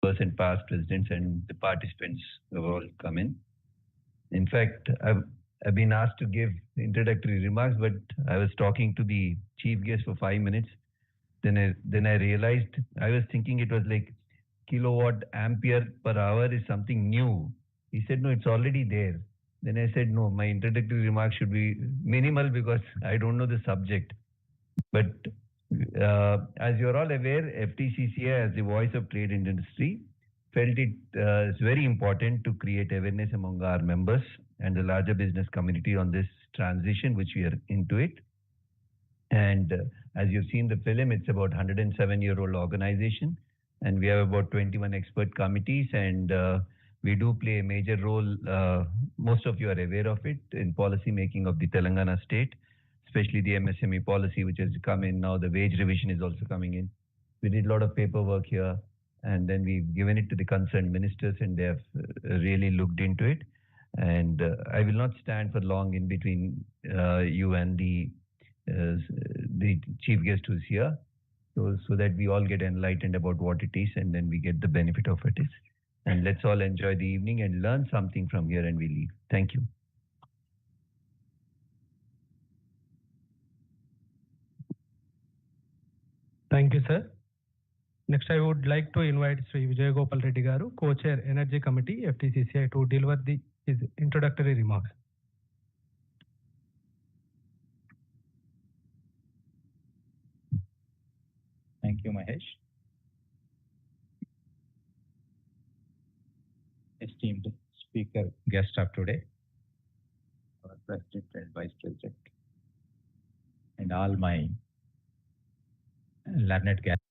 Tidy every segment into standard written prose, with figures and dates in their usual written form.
members and past presidents and the participants who have all come in. In fact, I've been asked to give introductory remarks, but I was talking to the chief guest for 5 minutes. Then I realized, I was thinking it was like kilowatt ampere per hour is something new. He said, no, it's already there. Then I said, no, my introductory remarks should be minimal because I don't know the subject. But as you're all aware, FTCCI as the voice of trade and industry felt it is very important to create awareness among our members and the larger business community on this transition which we are into it. And as you've seen the film, it's about 107-year-old organization, and we have about 21 expert committees, and we do play a major role. Most of you are aware of it in policy making of the Telangana state, especially the MSME policy, which has come in now. The wage revision is also coming in. We did a lot of paperwork here, and then we've given it to the concerned ministers, and they have really looked into it. And I will not stand for long in between you and the chief guest who's here, so that we all get enlightened about what it is, and then we get the benefit of it. And let's all enjoy the evening and learn something from here, and we leave. Thank you. Thank you, sir. Next, I would like to invite Sri Vijay Gopal Reddy Garu, Co-Chair Energy Committee, FTCCI, to deliver his introductory remarks. Thank you, Mahesh. Esteemed speaker, guest of today, our President and Vice President, and all my learned guests.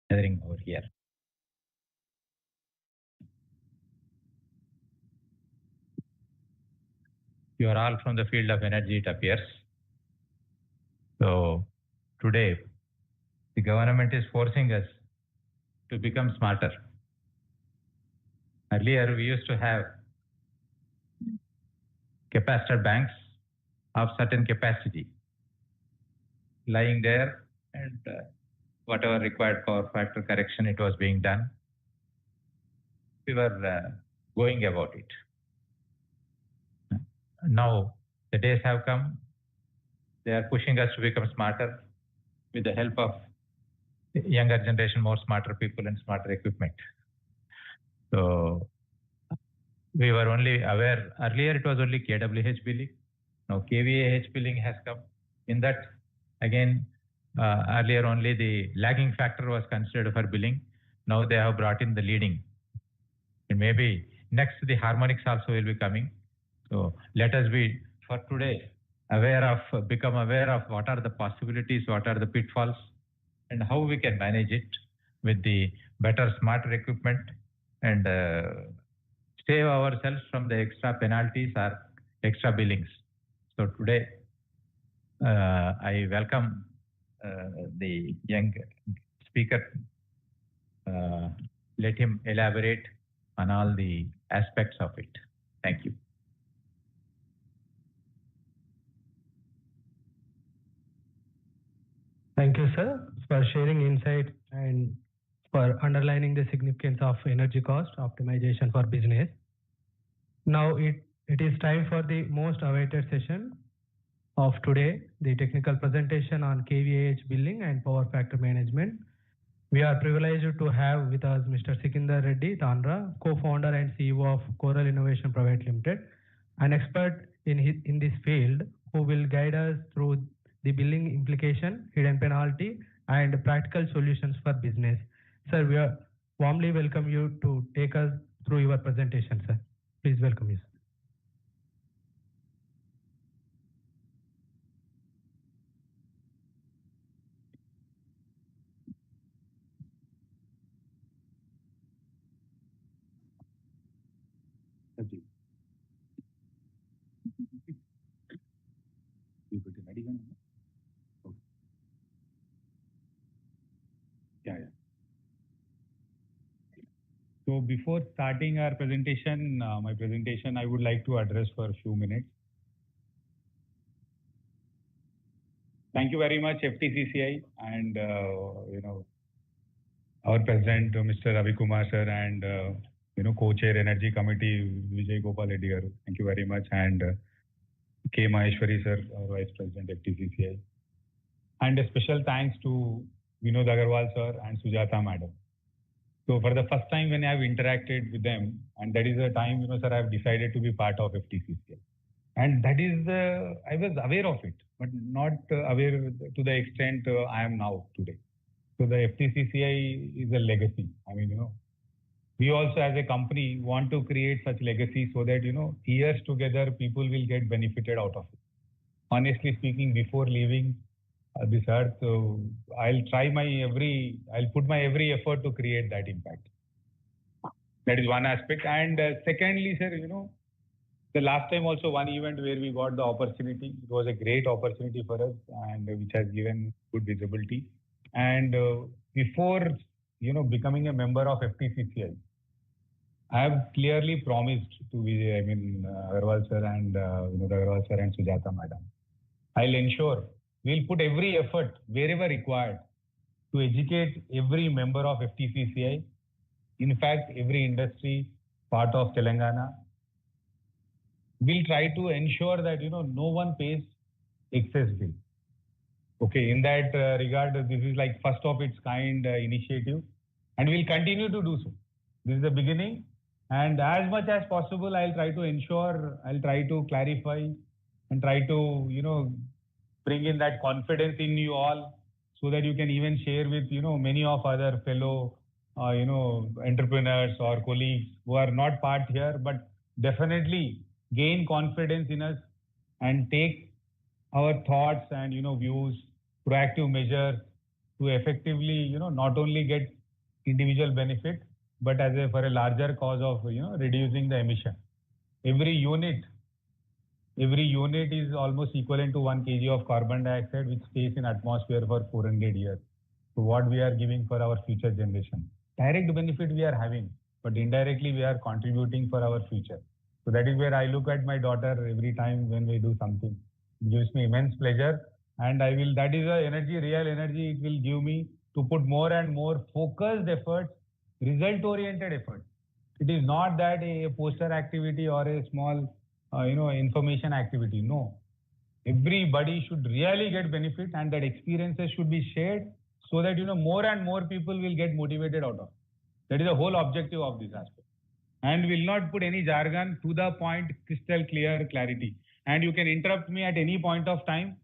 Gathering over here. You are all from the field of energy, it appears. So today, the government is forcing us to become smarter. Earlier, we used to have capacitor banks of certain capacity lying there, and whatever required power factor correction, it was being done. We were going about it. Now the days have come. They are pushing us to become smarter with the help of younger generation, more smarter people and smarter equipment. So we were only aware, earlier it was only kWh billing. Now kVAh billing has come. In that, again, earlier only the lagging factor was considered for billing. Now they have brought in the leading. And maybe next the harmonics also will be coming. So let us be, for today, become aware of what are the possibilities, what are the pitfalls, and how we can manage it with the better, smarter equipment, and save ourselves from the extra penalties or extra billings. So today, I welcome the young speaker. Let him elaborate on all the aspects of it. Thank you. Thank you, sir, for sharing insight and for underlining the significance of energy cost optimization for business. Now it is time for the most awaited session of today, the technical presentation on kVAh billing and power factor management. We are privileged to have with us Mr. Sikindar Reddy Tandra, co-founder and CEO of Coral Innovation Private Limited, an expert in this field who will guide us through the billing implication, hidden penalty, and practical solutions for business. Sir, we warmly welcome you to take us through your presentation, sir. Please welcome you, sir. So before starting our presentation, my presentation, I would like to address for a few minutes. Thank you very much, FTCCI, and our president, Mr. Ravi Kumar sir, and co-chair Energy Committee, Vijay Gopal Reddy garu. Thank you very much, and K. Maheshwari sir, our Vice President, FTCCI. And a special thanks to Vinod Agarwal sir and Sujata madam. So for the first time when I have interacted with them, and that is the time, sir, I have decided to be part of FTCCI. And that is, I was aware of it, but not aware to the extent I am now today. So the FTCCI is a legacy. I mean, we also as a company want to create such legacy so that, years together, people will get benefited out of it. Honestly speaking, before leaving this earth, I'll put my every effort to create that impact. That is one aspect. And secondly, sir, the last time also one event where we got the opportunity, it was a great opportunity for us and which has given good visibility. And before, becoming a member of FTCCI, I have clearly promised to Vijay, Agarwal sir and Vinod Agarwal sir and Sujata madam. I'll ensure we'll put every effort wherever required to educate every member of FTCCI, in fact, every industry part of Telangana. We'll try to ensure that, no one pays excess bill. Okay, in that regard, this is like first of its kind initiative, and we'll continue to do so. This is the beginning, and as much as possible, I'll try to clarify and try to, bring in that confidence in you all so that you can even share with, many of other fellow, entrepreneurs or colleagues who are not part here, but definitely gain confidence in us and take our thoughts and, views, proactive measures to effectively, not only get individual benefit, but for a larger cause of, reducing the emission. Every unit is almost equivalent to 1 kg of carbon dioxide, which stays in atmosphere for 400 years. So what we are giving for our future generation. Direct benefit we are having, but indirectly we are contributing for our future. So that is where I look at my daughter every time when we do something. It gives me immense pleasure, and that is the real energy it will give me to put more and more focused efforts, result-oriented efforts. It is not that a poster activity or a small, information activity. No. Everybody should really get benefit, and that experiences should be shared so that, more and more people will get motivated out of it. That is the whole objective of this aspect. And will not put any jargon, to the point, crystal clear clarity. And you can interrupt me at any point of time.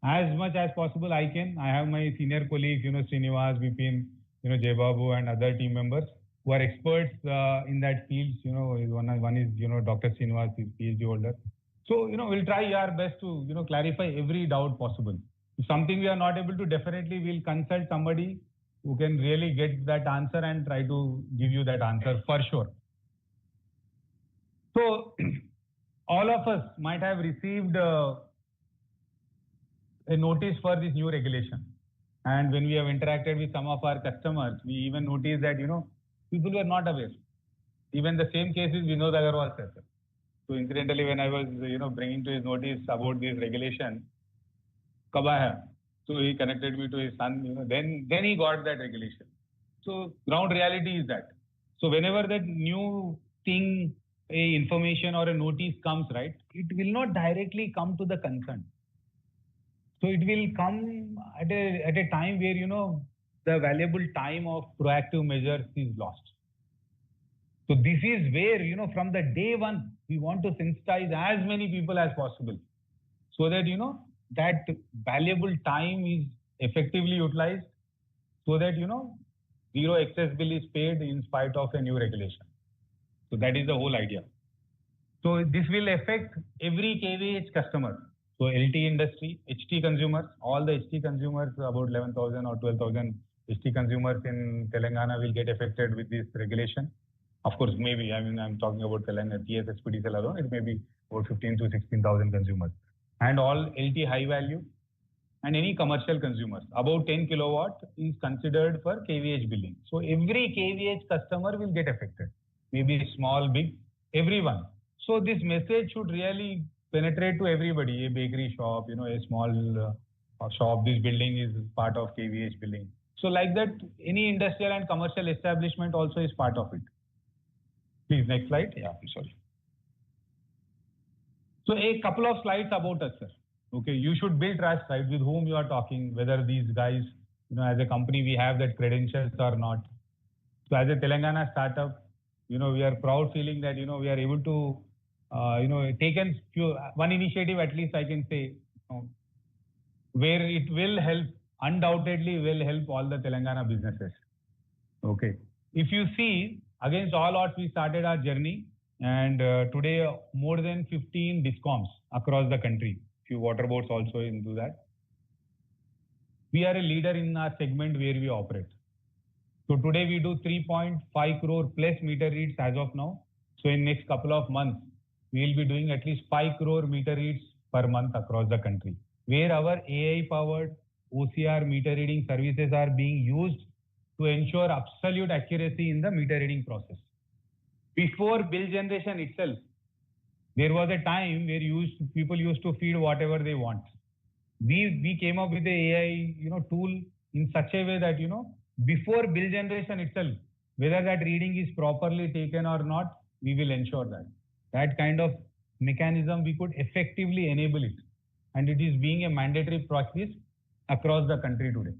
As much as possible I can. I have my senior colleagues, Srinivas, Vipin, Jay Babu and other team members who are experts in that field. One is, Dr. Srinivas, is PhD holder. So, we'll try our best to, clarify every doubt possible. If something we are not able to, definitely we'll consult somebody who can really get that answer and try to give you that answer for sure. So, all of us might have received a notice for this new regulation. And when we have interacted with some of our customers, we even noticed that, people were not aware. Even the same case is Vinod Agarwal sir. So incidentally, when I was, bringing to his notice about this regulation, kVAh, so he connected me to his son, then he got that regulation. So ground reality is that. So whenever that new thing, a information or a notice comes, right, it will not directly come to the concerned. So it will come at a time where, the valuable time of proactive measures is lost. So this is where, from the day one, we want to sensitize as many people as possible so that, that valuable time is effectively utilized so that, zero excess bill is paid in spite of a new regulation. So that is the whole idea. So this will affect every kVAh customer. So LT industry, HT consumers, all the HT consumers, about 11,000 or 12,000 HT consumers in Telangana will get affected with this regulation. Of course, maybe, I'm talking about Telangana, TSSPDCL alone, it may be about 15 to 16,000 consumers. And all LT high value and any commercial consumers, about 10 kilowatt is considered for kVAh billing. So every kVAh customer will get affected. maybe small, big, everyone. So this message should really penetrate to everybody. A bakery shop, a small shop. This building is part of kVAh building. So like that, any industrial and commercial establishment also is part of it. Please, next slide. Yeah, I'm sorry. So a couple of slides about us, sir. Okay, you should build trust, right, with whom you are talking, whether these guys, as a company, we have that credentials or not. So as a Telangana startup, we are proud feeling that, we are able to, taken one initiative, at least I can say, where it will help, undoubtedly will help all the Telangana businesses. Okay. If you see, against all odds, we started our journey, and today more than 15 discoms across the country. Few water boards also into that. We are a leader in our segment where we operate. So today we do 3.5 crore plus meter reads as of now. So in next couple of months, we will be doing at least 5 crore meter reads per month across the country, where our AI-powered OCR meter reading services are being used to ensure absolute accuracy in the meter reading process. Before bill generation itself, there was a time where people used to feed whatever they want. We came up with the AI tool in such a way that before bill generation itself, whether that reading is properly taken or not, we will ensure that kind of mechanism we could effectively enable it, and it is being a mandatory practice across the country today.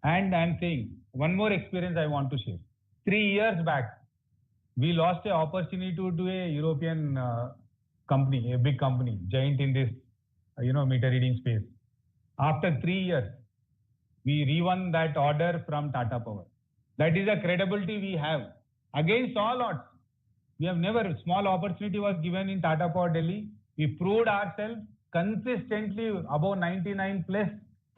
And I'm saying one more experience I want to share. 3 years back, we lost an opportunity to a European company, a big company, giant in this meter reading space. After 3 years, we re-won that order from Tata Power. That is a credibility we have. Against all odds, we have never, small opportunity was given in Tata Power Delhi. We proved ourselves consistently above 99 plus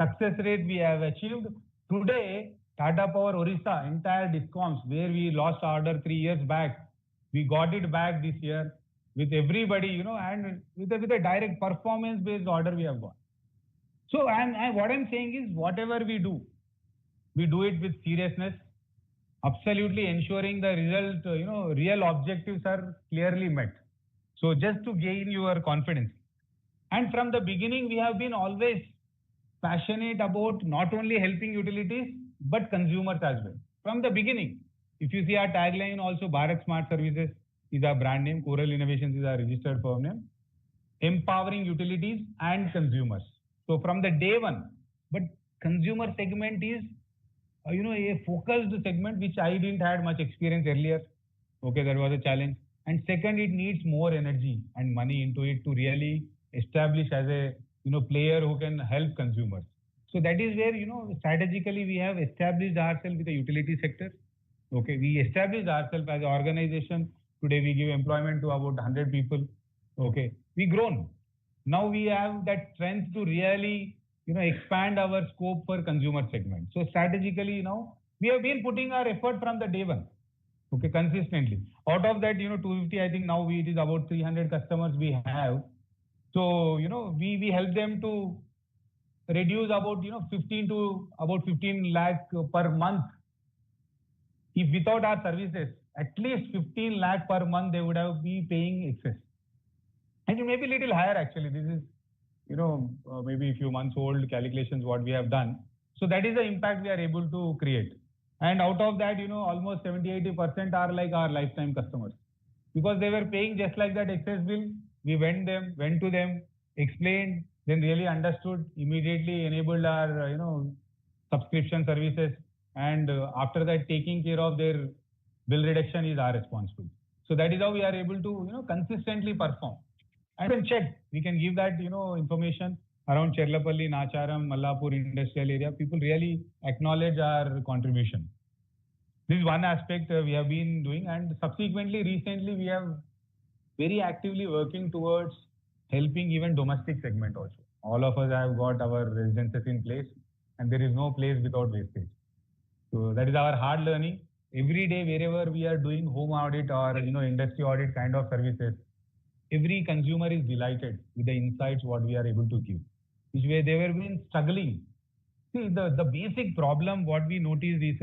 success rate we have achieved. Today, Tata Power Orissa, entire discoms, where we lost order 3 years back, we got it back this year with everybody, and with a direct performance-based order we have got. So, and what I'm saying is, whatever we do it with seriousness, absolutely ensuring the result, real objectives are clearly met. So, just to gain your confidence. And from the beginning, we have been always passionate about not only helping utilities, but consumers as well. From the beginning, if you see our tagline also, Bharat Smart Services is our brand name, Coral Innovations is our registered firm name, empowering utilities and consumers. So from the day one, but consumer segment is, a focused segment which I didn't had much experience earlier. Okay, that was a challenge. And second, it needs more energy and money into it to really establish as a player who can help consumers. So that is where strategically we have established ourselves with the utility sector. Okay, we established ourselves as an organization. Today we give employment to about 100 people. Okay, we grown. Now we have that strength to really expand our scope for consumer segment. So strategically we have been putting our effort from the day one. Okay, consistently. Out of that 250, I think now it is about 300 customers we have. So we help them to reduce about 15 lakh per month. If without our services, at least 15 lakh per month they would have been paying excess. And it may be a little higher actually. This is maybe a few months old calculations what we have done. So that is the impact we are able to create. And out of that, almost 70-80% are like our lifetime customers, because they were paying just like that excess bill. We went to them, explained, then really understood, immediately enabled our subscription services, and after that taking care of their bill reduction is our responsibility. So that is how we are able to consistently perform. And we can check, we can give that information around Cherlapalli, Nacharam, Mallapur industrial area. People really acknowledge our contribution. This is one aspect we have been doing, and subsequently recently we have very actively working towards helping even domestic segment also. All of us have got our residences in place, and there is no place without wastage. So that is our hard learning. Every day, wherever we are doing home audit or industry audit kind of services, every consumer is delighted with the insights what we are able to give. Which way they were been struggling. See, the basic problem what we noticed is,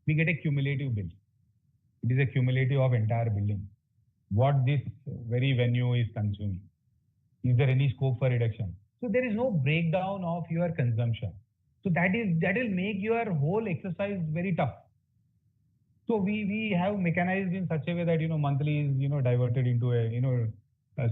we get a cumulative bill. It is a cumulative of entire building. What this very venue is consuming. Is there any scope for reduction? So there is no breakdown of your consumption. So that will make your whole exercise very tough. So we have mechanized in such a way that monthly is diverted into a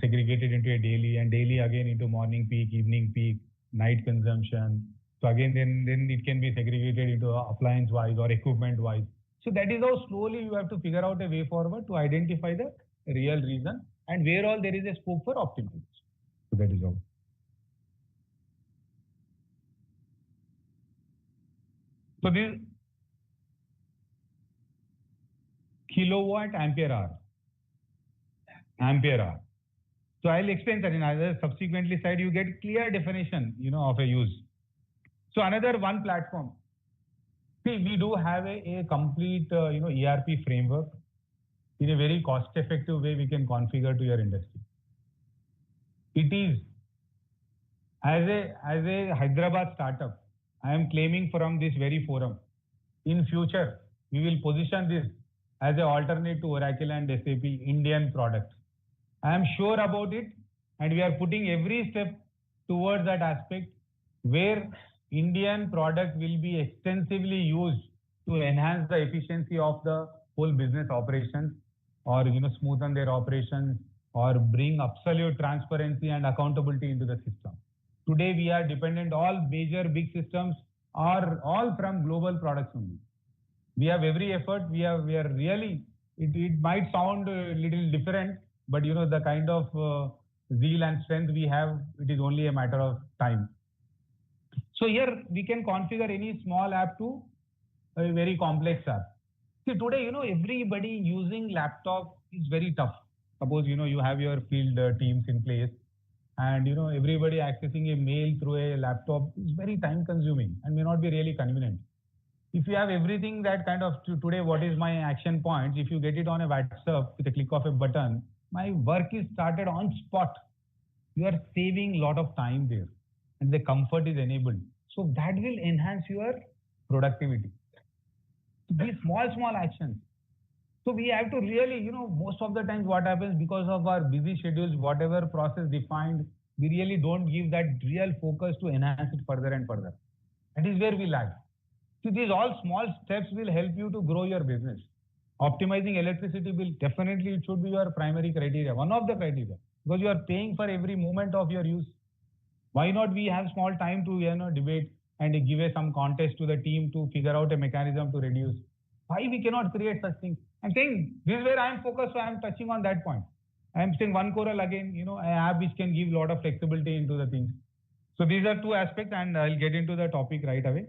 segregated into a daily, and daily again into morning peak, evening peak, night consumption. So again then it can be segregated into appliance wise or equipment wise. So that is how slowly you have to figure out a way forward to identify the real reason and where all there is a scope for optimization. So that is all. So this kilowatt ampere hour. Ampere hour. So I'll explain that in another subsequently slide. You get clear definition, of a use. So another one platform. See, we do have a complete, ERP framework. In a very cost-effective way, we can configure to your industry. It is as a Hyderabad startup, I am claiming from this very forum. In future, we will position this as an alternate to Oracle and SAP Indian product. I am sure about it, and we are putting every step towards that aspect where Indian product will be extensively used to enhance the efficiency of the whole business operations, or smoothen their operations, or bring absolute transparency and accountability into the system. Today we are dependent, all major big systems are all from global products only. We have every effort, we are really, it might sound a little different, but the kind of zeal and strength we have, it is only a matter of time. So here we can configure any small app to a very complex app. See, today, everybody using laptop is very tough. Suppose, you have your field teams in place, and, everybody accessing a mail through a laptop is very time consuming and may not be really convenient. If you have everything that kind of, today, what is my action points? If you get it on a WhatsApp with a click of a button, my work is started on spot. You are saving a lot of time there, and the comfort is enabled. So that will enhance your productivity. These small actions. So we have to really, most of the times what happens, because of our busy schedules, whatever process defined, we really don't give that real focus to enhance it further and further. That is where we lag. So these all small steps will help you to grow your business. Optimizing electricity bill, definitely it should be your primary criteria, one of the criteria, because you are paying for every moment of your use. Why not we have small time to debate and give some contest to the team to figure out a mechanism to reduce? Why we cannot create such things? I'm saying this is where I am focused, so I am touching on that point. I am saying one Coral again, an app which can give a lot of flexibility into the things. So these are two aspects, and I'll get into the topic right away.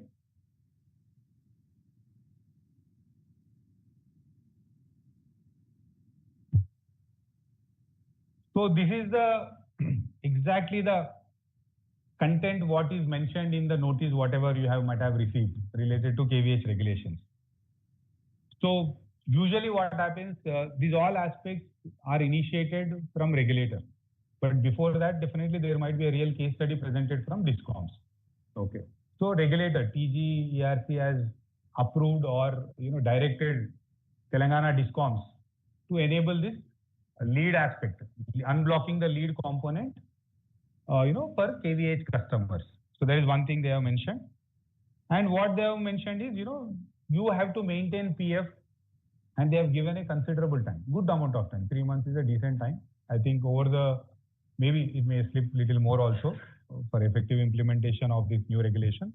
So this is the exactly the content what is mentioned in the notice, whatever you might have received related to kVAh regulations. So usually what happens, these all aspects are initiated from regulator. But before that, definitely there might be a real case study presented from DISCOMs. Okay. So regulator, TG, ERC has approved or directed Telangana DISCOMs to enable this lead aspect, unblocking the lead component, per kVAh customers. So that is one thing they have mentioned. And what they have mentioned is, you have to maintain PF, and they have given a considerable time, good amount of time. 3 months is a decent time. I think maybe it may slip little more also for effective implementation of this new regulation.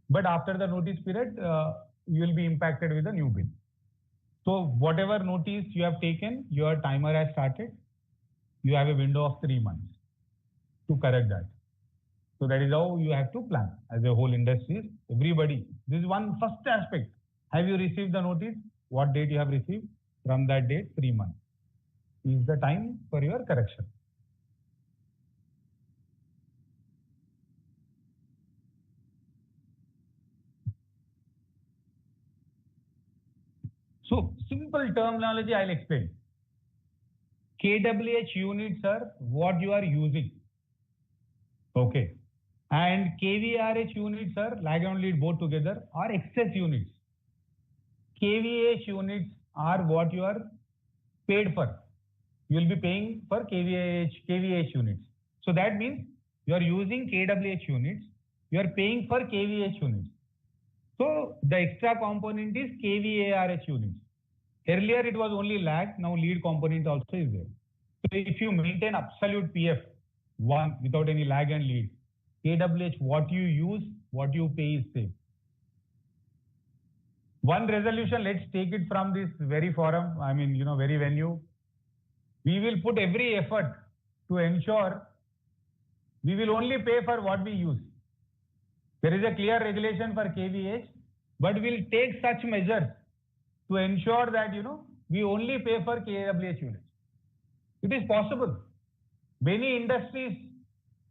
But after the notice period, you will be impacted with a new bill. So whatever notice you have taken, your timer has started. You have a window of 3 months to correct that. So that is how you have to plan as a whole industry. Everybody, this is one first aspect. Have you received the notice? What date you have received? From that date, 3 months is the time for your correction. So simple terminology I'll explain. kWh units are what you are using. Okay. And kVAh units are lag and lead both together are excess units. kVAh units are what you are paid for. You will be paying for kVAh units. So that means you are using kWh units, you are paying for kVAh units. So the extra component is kVArh units. Earlier it was only lag, now lead component also is there. So if you maintain absolute PF, one without any lag and lead, kWh, what you use, what you pay is same. One resolution, let's take it from this very forum, very venue. We will put every effort to ensure we will only pay for what we use. There is a clear regulation for kVAh, but we'll take such measures to ensure that, we only pay for kWh units. It is possible. Many industries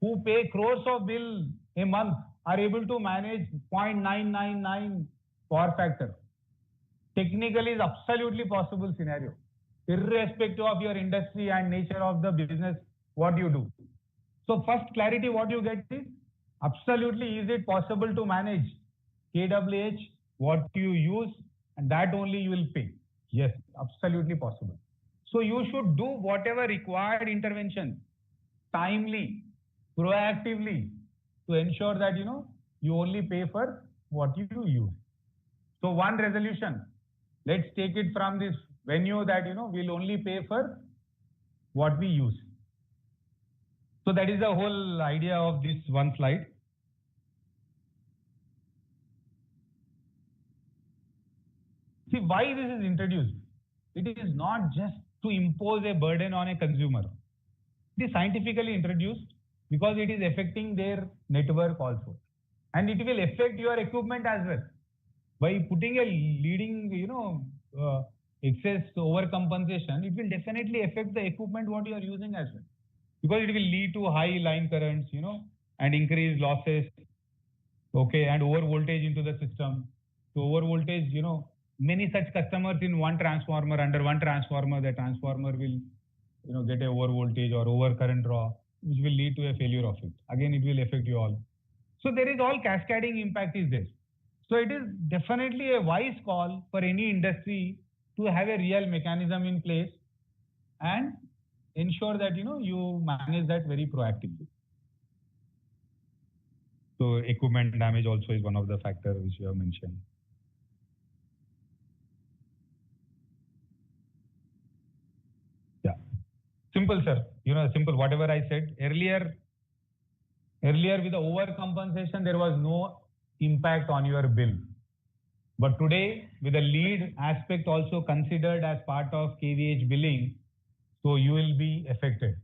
who pay crores of bill a month are able to manage 0.999 power factor. Technically is absolutely possible scenario, irrespective of your industry and nature of the business, what you do. So first clarity what you get is, absolutely is it possible to manage kWh, what you use, and that only you will pay. Yes, absolutely possible. So you should do whatever required intervention, timely, proactively, to ensure that, you only pay for what you use. So one resolution, let's take it from this venue that, we'll only pay for what we use. So that is the whole idea of this one slide. See why this is introduced. It is not just to impose a burden on a consumer. It is scientifically introduced because it is affecting their network also. And it will affect your equipment as well. By putting a leading, excess overcompensation, it will definitely affect the equipment what you are using as well. Because it will lead to high line currents, and increased losses, okay, and over voltage into the system. So over voltage, many such customers in one transformer, under one transformer, the transformer will, get a over voltage or over current draw, which will lead to a failure of it. Again, it will affect you all. So there is all cascading impact is there. So it is definitely a wise call for any industry to have a real mechanism in place and ensure that, you manage that very proactively. So equipment damage also is one of the factors which you have mentioned. Yeah. Simple, sir. Simple, whatever I said earlier with the overcompensation, there was no impact on your bill. But today, with the lead aspect also considered as part of kVAh billing, so you will be affected.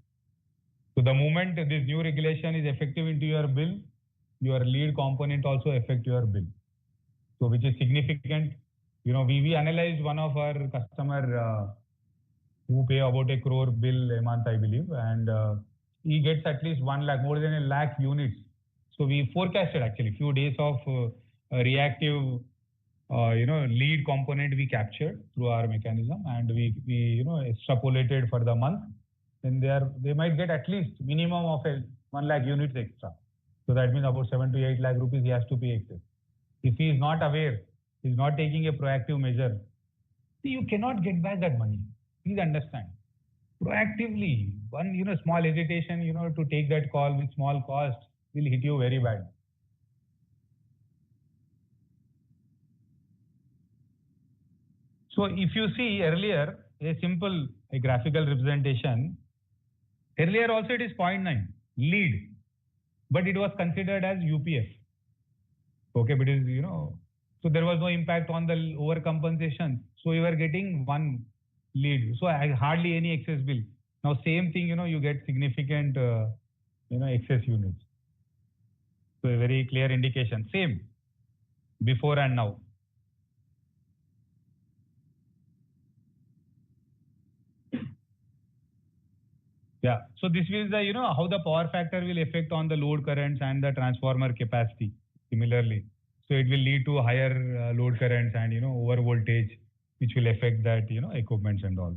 So the moment this new regulation is effective into your bill, your lead component also affect your bill. So which is significant. We analyzed one of our customer who pay about 1 crore bill a month, I believe, and he gets at least 1 lakh, more than 1 lakh units. So we forecasted actually few days of reactive, lead component we captured through our mechanism, and we extrapolated for the month. Then they might get at least minimum of 1 lakh units extra. So that means about 7 to 8 lakh rupees he has to pay excess. If he is not aware, he is not taking a proactive measure, you cannot get back that money. Please understand. Proactively, one small hesitation, to take that call with small cost will hit you very bad. So if you see earlier, a graphical representation, earlier also it is 0.9 lead, but it was considered as UPF. Okay, but it is, so there was no impact on the overcompensation. So you were getting one lead. So hardly any excess bill. Now same thing, you get significant, excess units. So a very clear indication. Same before and now. Yeah. So this is the, how the power factor will affect on the load currents and the transformer capacity similarly. So it will lead to higher load currents and, over voltage, which will affect that, equipments and all.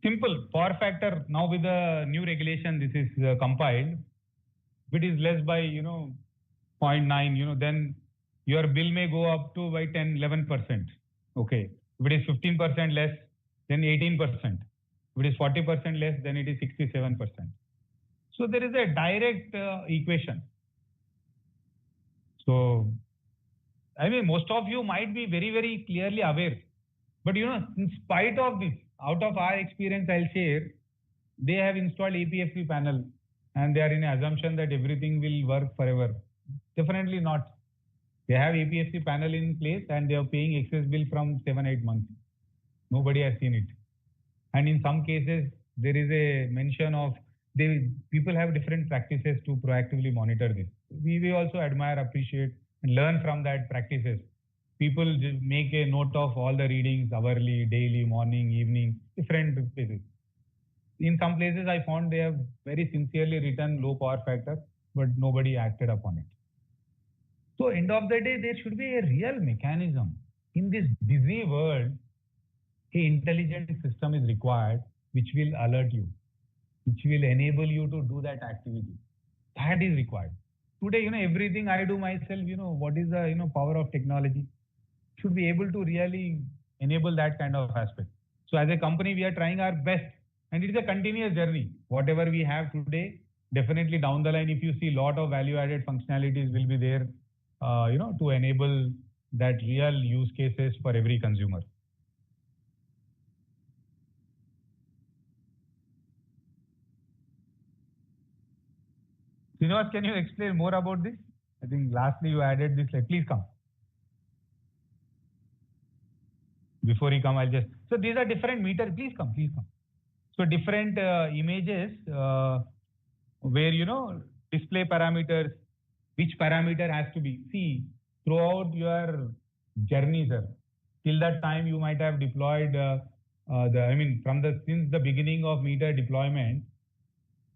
Simple power factor. Now with the new regulation, this is compiled. If it is less by, 0.9, then your bill may go up to by 10, 11%. Okay. If it is 15% less, then 18%. If it is 40% less, then it is 67%. So there is a direct equation. So, I mean, most of you might be very, very clearly aware. But you know, in spite of this, out of our experience, I'll share, they have installed APFC panel and they are in an assumption that everything will work forever. Definitely not. They have APFC panel in place and they are paying excess bill from 7-8 months. Nobody has seen it. And in some cases, there is a mention of people have different practices to proactively monitor this. We also admire, appreciate, and learn from that practices. People just make a note of all the readings, hourly, daily, morning, evening, different places. In some places, I found they have very sincerely written low power factor, but nobody acted upon it. So end of the day, there should be a real mechanism. In this busy world, an intelligent system is required which will alert you, which will enable you to do that activity. That is required. Today, you know, everything I do myself, you know, what is the, you know, power of technology? Should be able to really enable that kind of aspect. So as a company, we are trying our best and it is a continuous journey. Whatever we have today, definitely down the line, if you see a lot of value added functionalities will be there, you know, to enable that real use cases for every consumer. Srinivas, can you explain more about this? I think lastly you added this, like, please come. Before he come, I'll just, so these are different meters, please come. So different images where, you know, display parameters, which parameter has to be, see, throughout your journey, sir, till that time you might have deployed since the beginning of meter deployment,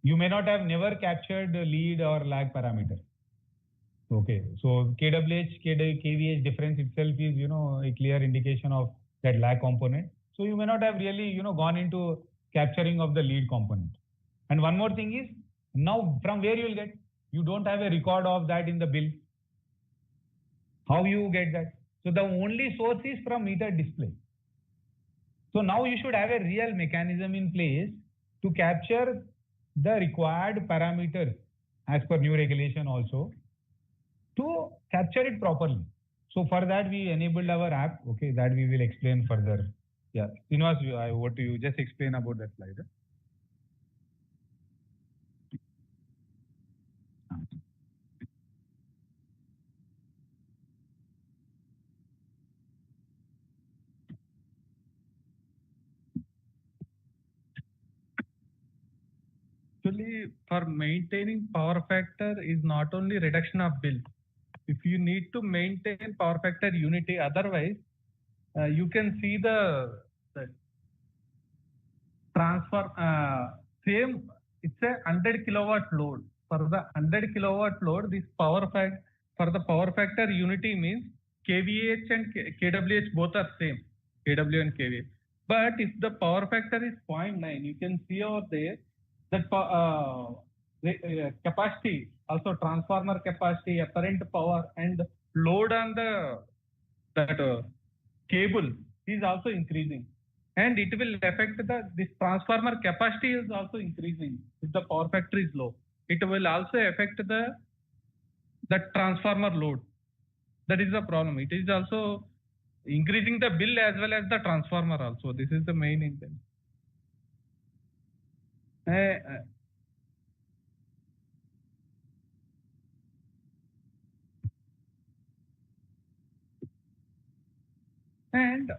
you may not have never captured the lead or lag parameter. Okay, so kWh, kVAh difference itself is, you know, a clear indication of that lag component. So you may not have really, you know, gone into capturing of the lead component. And one more thing is, now from where you will get? You don't have a record of that in the bill. How you get that? So the only source is from meter display. So now you should have a real mechanism in place to capture the required parameters as per new regulation also to capture it properly. So for that we enabled our app, okay, that we will explain further. Yeah, Srinivas, I want to just explain about that slide. Actually, for maintaining power factor is not only reduction of bill. If you need to maintain power factor unity, otherwise you can see the transfer same. It's a 100 kilowatt load. For the 100 kilowatt load, this power factor for the power factor unity means kVAh and kWh both are same, kW and kVA. But if the power factor is 0.9, you can see over there that capacity, also transformer capacity, apparent power and load on the cable is also increasing, and it will affect this transformer capacity is also increasing. If the power factor is low, it will also affect the transformer load. That is the problem. It is also increasing the bill as well as the transformer also. This is the main intent. And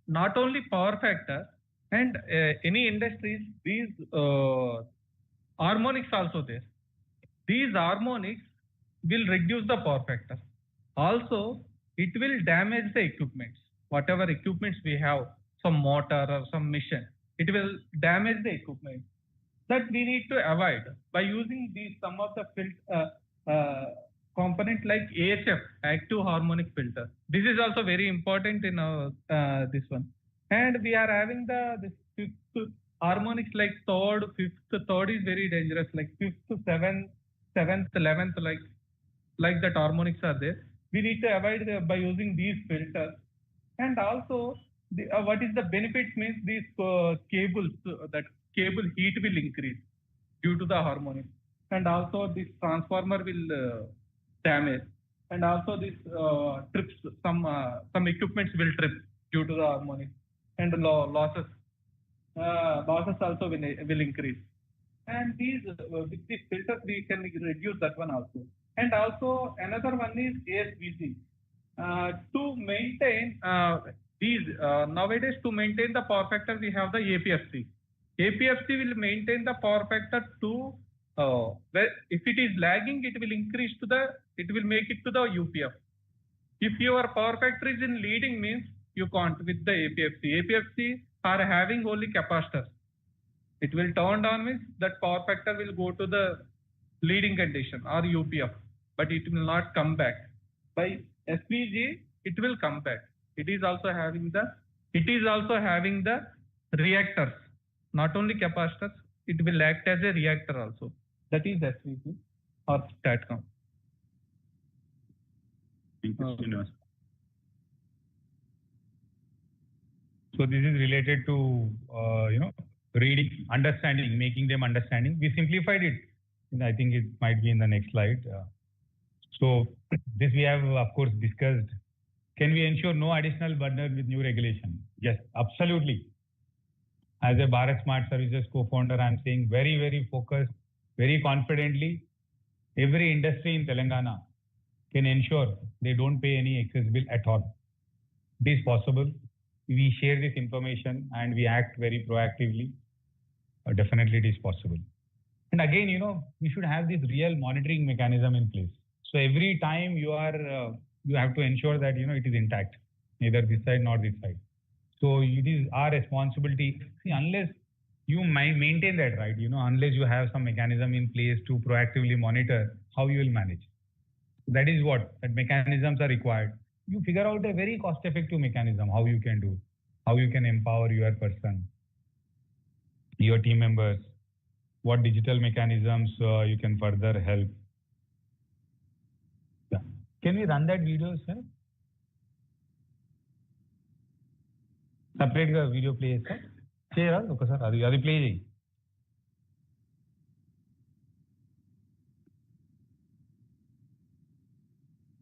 not only power factor, and any industries, these harmonics also there. These harmonics will reduce the power factor. Also, it will damage the equipments. Whatever equipments we have, some motor or some machine, it will damage the equipment. That we need to avoid by using these some of the component like AHF, active harmonic filter. This is also very important in this one. And we are having this fifth harmonics like third, fifth. Third is very dangerous, like fifth, seventh, 11th, like that harmonics are there. we need to avoid by using these filters. And also, what is the benefits means these cables, that cable heat will increase due to the harmonics, and also this transformer will damage, and also this trips, some equipments will trip due to the harmonics, and losses also will increase. And these with these filters we can reduce that one also. And also another one is ASVG. To maintain these nowadays, to maintain the power factor, we have the APFC. APFC will maintain the power factor to if it is lagging, it will increase to the, it will make it to the UPF. If your power factor is in leading means you can't with the APFC. APFC are having only capacitors. It will turn down means that power factor will go to the leading condition or UPF, but it will not come back. By SVG, it will come back. It is also having the reactors, not only capacitors. It will act as a reactor also. That is SVG or STATCOM. Thank you, Srinivas. So this is related to reading, understanding, making them understanding. We simplified it. I think it might be in the next slide. So this we have of course discussed. Can we ensure no additional burden with new regulation? Yes, absolutely. As a Bharat Smart Services co-founder, I'm saying very, very focused, very confidently, every industry in Telangana can ensure they don't pay any excess bill at all. It is possible. We share this information and we act very proactively. Definitely it is possible. And again, we should have this real monitoring mechanism in place. So every time you have to ensure that, it is intact, neither this side nor this side. So it is our responsibility. See, unless you maintain that, right? Unless you have some mechanism in place to proactively monitor, how you will manage. That is what, that mechanisms are required. You figure out a very cost-effective mechanism, how you can do, how you can empower your person, your team members, what digital mechanisms you can further help. Yeah. Can we run that video, sir? Separate the video play, sir. Okay, sir. Are you playing?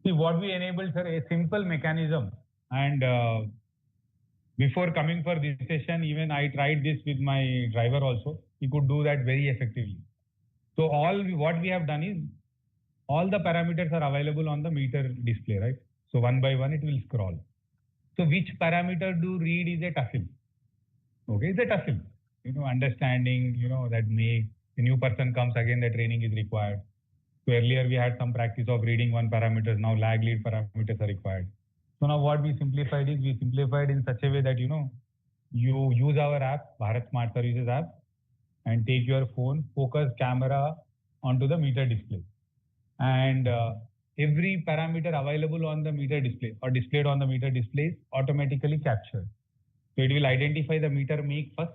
See what we enabled, sir, a simple mechanism. And before coming for this session, even I tried this with my driver also. He could do that very effectively. So what we have done is, all the parameters are available on the meter display, right? So one by one it will scroll. So which parameter to read is a tussle. Okay, it's a tussle. Understanding, that a new person comes again, the training is required. So earlier we had some practice of reading one parameter, now lag lead parameters are required. So now what we simplified is, we simplified in such a way that, you use our app, Bharat Smart Services app, and take your phone, focus camera onto the meter display. And every parameter available on the meter display or displayed on the meter display is automatically captured. So it will identify the meter make first,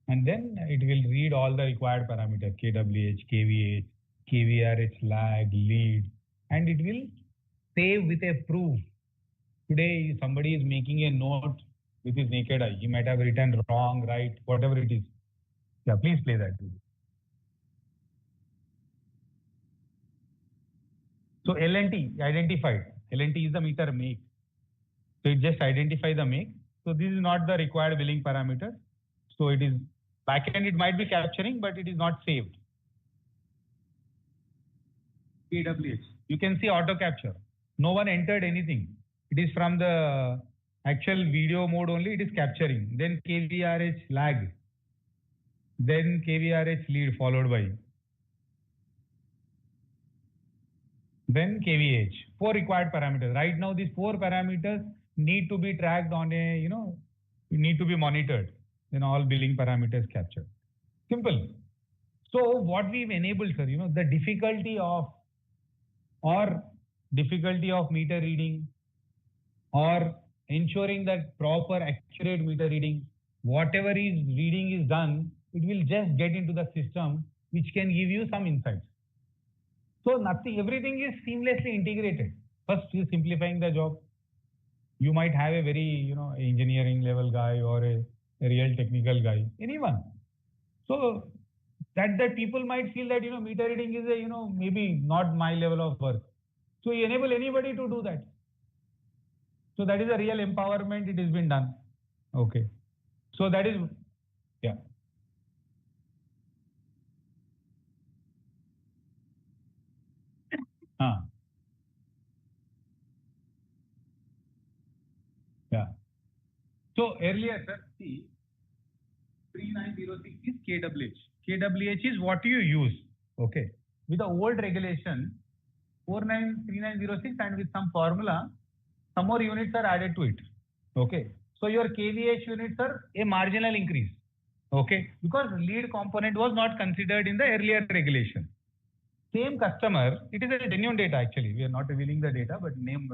and then it will read all the required parameters, kWh, kVAh, kVRH, lag, lead, and it will save with a proof. Today, somebody is making a note with his naked eye. He might have written wrong, right, whatever it is. Yeah, please play that video. So LNT identified. LNT is the meter make. So it just identifies the make. So this is not the required billing parameter. So it is backend, it might be capturing, but it is not saved. kWh. You can see auto capture. No one entered anything. It is from the actual video mode only, it is capturing. Then kVRH lag. Then kVRH lead followed by. Then kVAh. 4 required parameters. Right now, these 4 parameters need to be tracked on a, need to be monitored. Then all billing parameters captured. Simple. So what we've enabled, sir, the difficulty of meter reading or ensuring that proper accurate meter reading, whatever is reading is done, it will just get into the system, which can give you some insights. So everything is seamlessly integrated. First is simplifying the job. You might have a very, engineering level guy or a real technical guy, anyone. So that people might feel that, meter reading is a, maybe not my level of work. So you enable anybody to do that. So that is a real empowerment. It has been done. Okay. So that is, yeah. Yeah. So earlier, sir, see, 3906 is kWh. kWh is what you use. Okay. With the old regulation, 3906 and with some formula, some more units are added to it. Okay. So your kVAh units are a marginal increase. Okay. Because lead component was not considered in the earlier regulation. Same customer, it is a genuine data actually. We are not revealing the data, but name.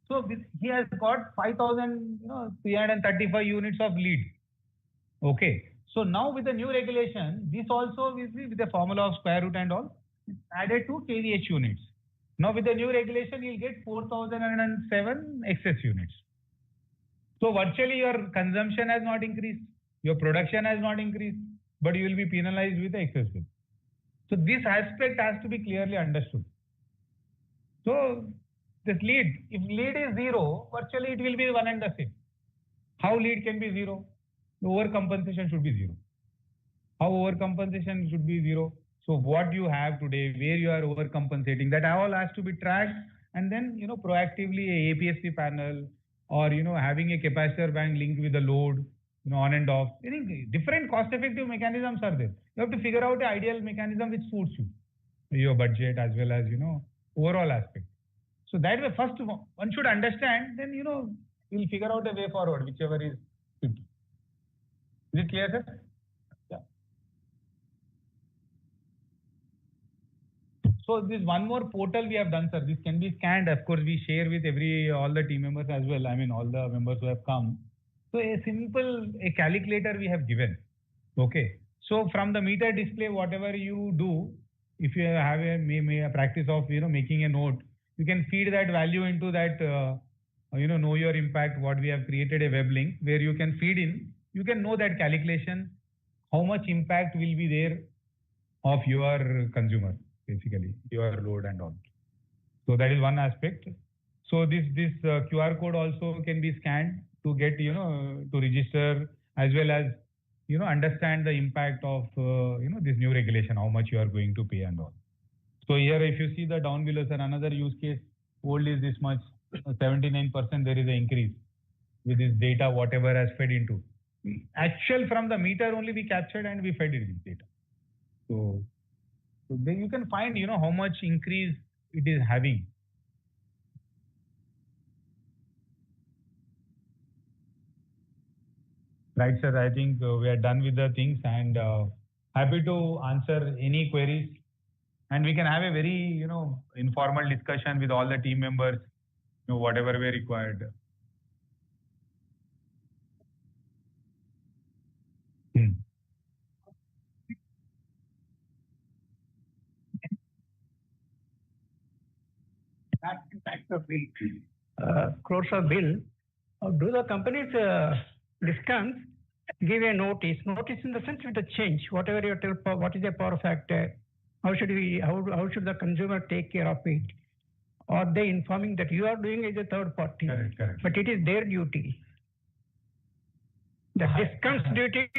So he has got 5,335 units of lead. Okay. So now with the new regulation, this also with the formula of square root and all, added to kVH units. Now with the new regulation, you'll get 4,007 excess units. So virtually your consumption has not increased, your production has not increased, but you will be penalized with the excess bill. So this aspect has to be clearly understood. So this lead, if lead is zero, virtually it will be one and the same. How lead can be zero? The overcompensation should be zero. How overcompensation should be zero? So what you have today, where you are overcompensating, that all has to be tracked, and then proactively a APSP panel or having a capacitor bank linked with the load, on and off. Different cost-effective mechanisms are there. You have to figure out the ideal mechanism which suits you, your budget as well as overall aspect. So that way, first one should understand. Then we'll figure out a way forward, whichever is fit. Is it clear, sir? Yeah. So this one more portal we have done, sir. This can be scanned. Of course, we share with all the team members as well. I mean, all the members who have come. So a calculator we have given. Okay. So from the meter display, whatever you do, if you have a practice of making a note, you can feed that value into that know your impact. What we have created a web link where you can feed in. You can know that calculation, how much impact will be there of your consumer, basically your load and all. So that is one aspect. So this QR code also can be scanned to get to register as well as understand the impact of this new regulation, how much you are going to pay and all. So here if you see the down below, sir, another use case, old is this much, 79% there is an increase with this data whatever has fed into. Actual from the meter only we captured and we fed it with data. So then you can find how much increase it is having. Right, sir. I think we are done with the things and happy to answer any queries. And we can have a very informal discussion with all the team members, whatever we required. That's the bill. Crores of bill. Do the companies discounts give a notice? Notice in the sense with the change, whatever you tell, what is the power factor? How should the consumer take care of it? Or they informing that you are doing as a third party, correct. But it is their duty. The discounts duty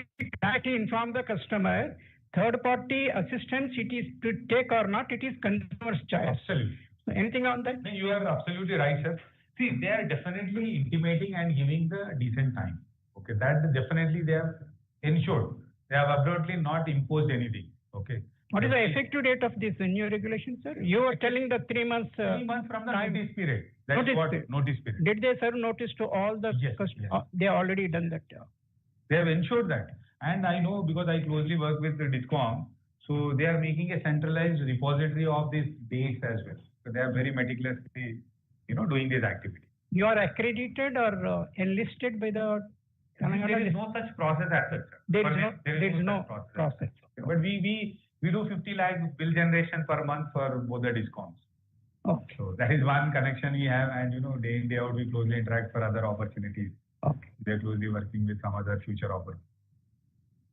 directly inform the customer. Third party assistance, it is to take or not, it is consumer's choice. Absolutely. So anything on that? You are absolutely right, sir. See, they are definitely intimating and giving the decent time. Okay, that definitely they have ensured. They have absolutely not imposed anything. Okay. What is the effective date of this new regulation, sir? You are telling the 3 months. 3 months from the notice period. That is what notice period. Did they serve notice to all the customers? Yes. They have already done that. They have ensured that. And I know because I closely work with the DISCOM. So they are making a centralized repository of these dates as well. So they are very meticulously, doing this activity. You are accredited or enlisted by the... There is no such process as such. There is no process. But we do 50 lakh bill generation per month for both the DISCOMs. Okay. So that is one connection we have, and day in, day out, we closely interact for other opportunities. Okay. They're closely working with some other future opportunities.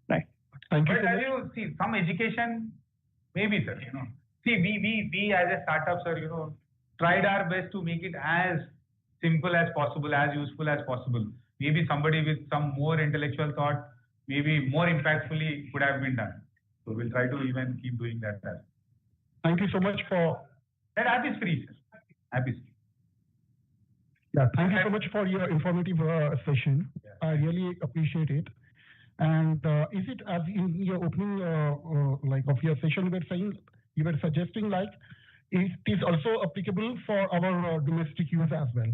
Right. Thank you. But see, some education, maybe, sir, See, we as a startup, sir, tried our best to make it as simple as possible, as useful as possible. Maybe somebody with some more intellectual thought, maybe more impactfully could have been done. So we'll try to even keep doing that. Thank you so much for... That app is free, sir. App is free. Yeah, thank you so much for your informative session. Yeah. I really appreciate it. And is it, as in your opening of your session, you were suggesting it is also applicable for our domestic use as well?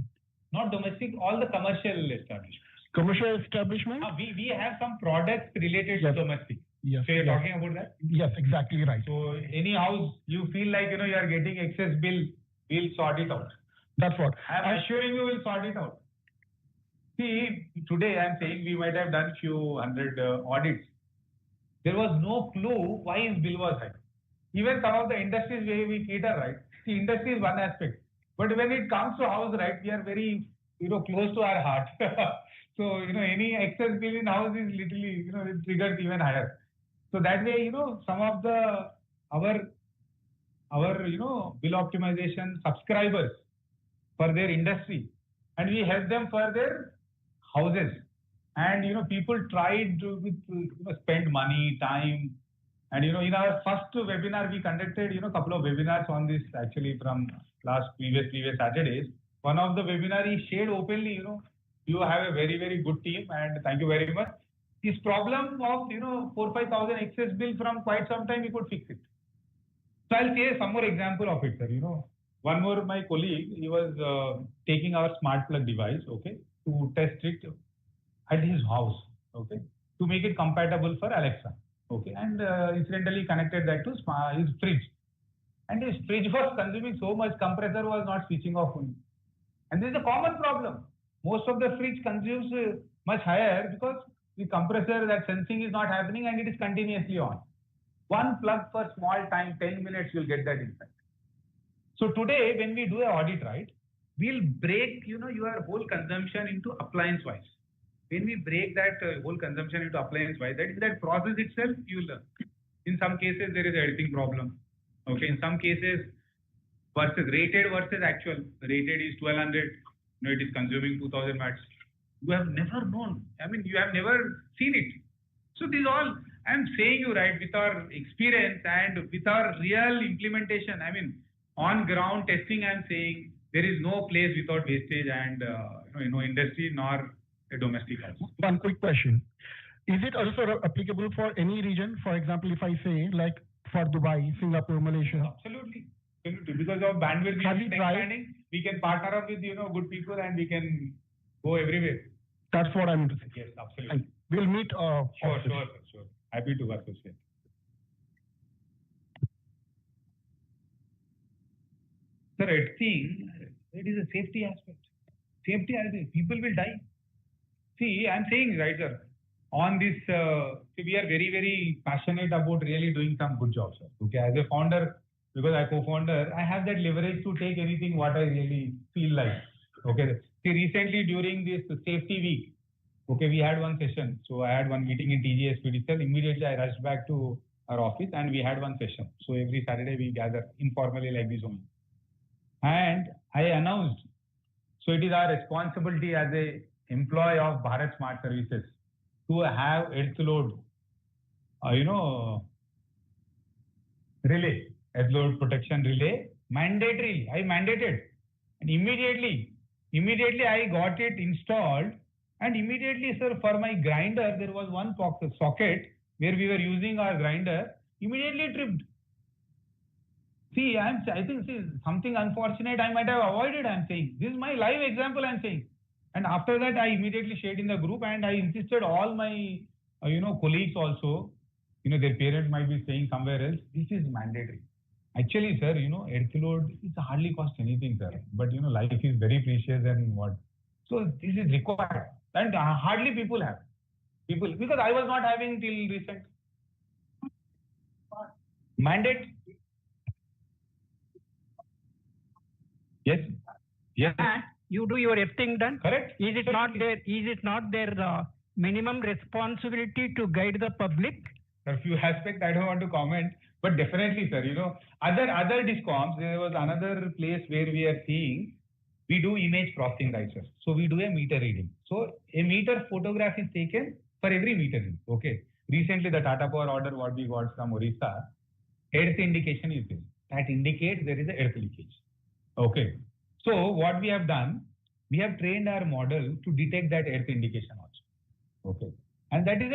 Not domestic, all the commercial establishments. Commercial establishment? We have some products related to domestic. Yes. So you're talking about that? Yes, exactly right. So any house you feel like you are getting excess bill, we'll sort it out. That's what. I'm assuring you we'll sort it out. See, today I'm saying we might have done few hundred audits. There was no clue why his bill was high. Even some of the industries where we cater, right? See, industry is one aspect. But when it comes to house, right, we are very, close to our heart. So, any excess bill in house is literally, it triggers even higher. So that way, some of our bill optimization subscribers for their industry, and we help them for their houses. And, people tried to spend money, time. And, in our first webinar, we conducted, a couple of webinars on this actually from previous Saturdays. One of the webinar he shared openly, you have a very, very good team and thank you very much. His problem of, 4,000-5,000 excess bill from quite some time, we could fix it. So I'll say some more example of it, sir. One more, my colleague, he was taking our smart plug device, okay, to test it at his house, okay, to make it compatible for Alexa, okay, and incidentally connected that to his fridge. And his fridge was consuming so much, compressor was not switching off only. And this is a common problem. Most of the fridge consumes much higher because the compressor, that sensing is not happening and it is continuously on. One plug for small time, 10 minutes, you'll get that impact. So today, when we do an audit, right, we'll break, your whole consumption into appliance-wise. When we break that whole consumption into appliance-wise, that process itself, you learn. In some cases, there is a editing problem. Okay, in some cases, rated versus actual. Rated is 1200, it is consuming 2000 watts. You have never known. I mean, you have never seen it. So these all, I'm saying you right, with our experience and with our real implementation, I mean, on ground testing, I'm saying there is no place without wastage and, industry nor a domestic house. One quick question. Is it also applicable for any region? For example, if I say like for Dubai, Singapore, Malaysia? Absolutely. Because of bandwidth expanding, we can partner up with, good people and we can go everywhere. That's what I mean to say. Yes, absolutely. We'll meet. Sure. Happy to work with you. Sir, editing, it is a safety aspect. Safety aspect, people will die. See, I'm saying, right, sir, on this, we are very, very passionate about really doing some good jobs, sir. Okay, as a founder, because I'm co-founder, I have that leverage to take anything what I really feel like. Okay, see, recently during this safety week, okay, we had one session. So I had one meeting in TGSPDCL. Immediately I rushed back to our office and we had one session. So every Saturday we gather informally like this only. And I announced, so it is our responsibility as a employee of Bharat Smart Services to have earth load, relay, earth load protection relay, mandatory. I mandated. And immediately I got it installed. And immediately, sir, for my grinder, there was one socket where we were using our grinder, immediately tripped. See, I think something unfortunate I might have avoided, I'm saying. This is my live example, I'm saying. And after that, I immediately shared in the group and I insisted all my, colleagues also, their parents might be staying somewhere else. This is mandatory. Actually, sir, earth load is hardly cost anything, sir. But, life is very precious and what. So this is required. And hardly people have. Because I was not having till recent. Mandate. Yes. Yes. And you do your everything done. Correct. Is it not their? Is it not their minimum responsibility to guide the public? A few aspects I don't want to comment, but definitely, sir. Other discoms, there was another place where we are seeing we do image processing, right, sir? So we do a meter reading. So a meter photograph is taken for every meter reading. Okay. Recently, the Tata Power order what we got from Orissa, earth indication is this. That indicates there is a earth leakage. Okay. So what we have done, we have trained our model to detect that earth indication also. Okay. And that is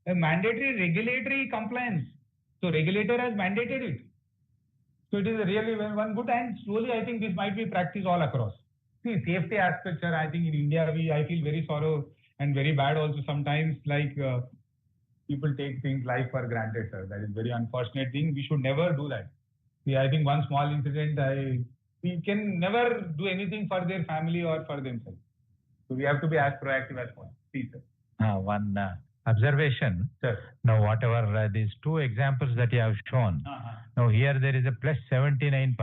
a mandatory regulatory compliance. So regulator has mandated it. So it is really one good, and slowly I think this might be practiced all across. See, safety aspects, sir, I think in India, I feel very sorrow and very bad also sometimes, like people take things life for granted, sir. That is very unfortunate thing. We should never do that. See, I think one small incident, we can never do anything for their family or for themselves. So we have to be as proactive as possible. Please, sir. One observation. Sir. Now, whatever these two examples that you have shown, now here there is a plus 79%.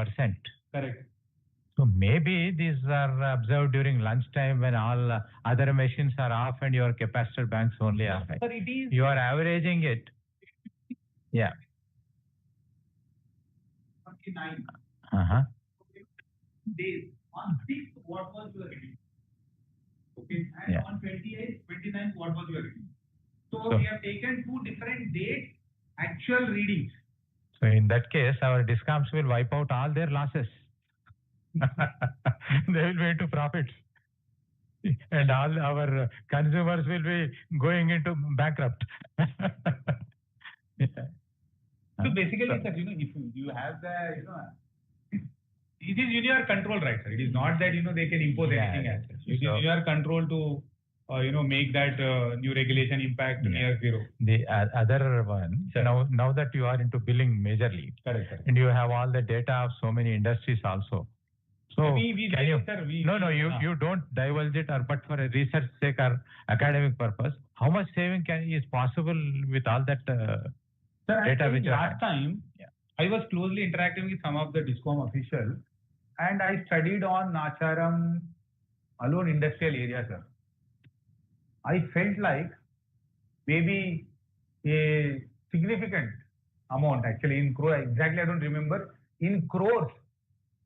Correct. So maybe these are observed during lunchtime when all other machines are off and your capacitor banks only are high. Sir, it is. You are averaging it. Yeah. 29. Days. On 6th, what was your reading? Okay. And Yeah. on 28th, 29th, what was your reading? So So- we have taken two different dates, actual readings. So in that case, our discoms will wipe out all their losses. They will be into profits. And all our consumers will be going into bankrupt. So basically, sir, if you have the, it is in your control, right, sir? It is not that, they can impose anything as such. It is in your control to, make that new regulation impact near zero. The other one, Sir. now that you are into billing majorly, Correct, sir. and you have all the data of so many industries also. So We can you? sir, No, you don't divulge it, but for a research sake or academic purpose, how much saving is possible with all that Sir, data actually, which you have? last time, I was closely interacting with some of the DISCOM officials, and I studied on Nacharam alone industrial area, sir. I felt like maybe a significant amount, actually in crore, exactly I don't remember, in crores,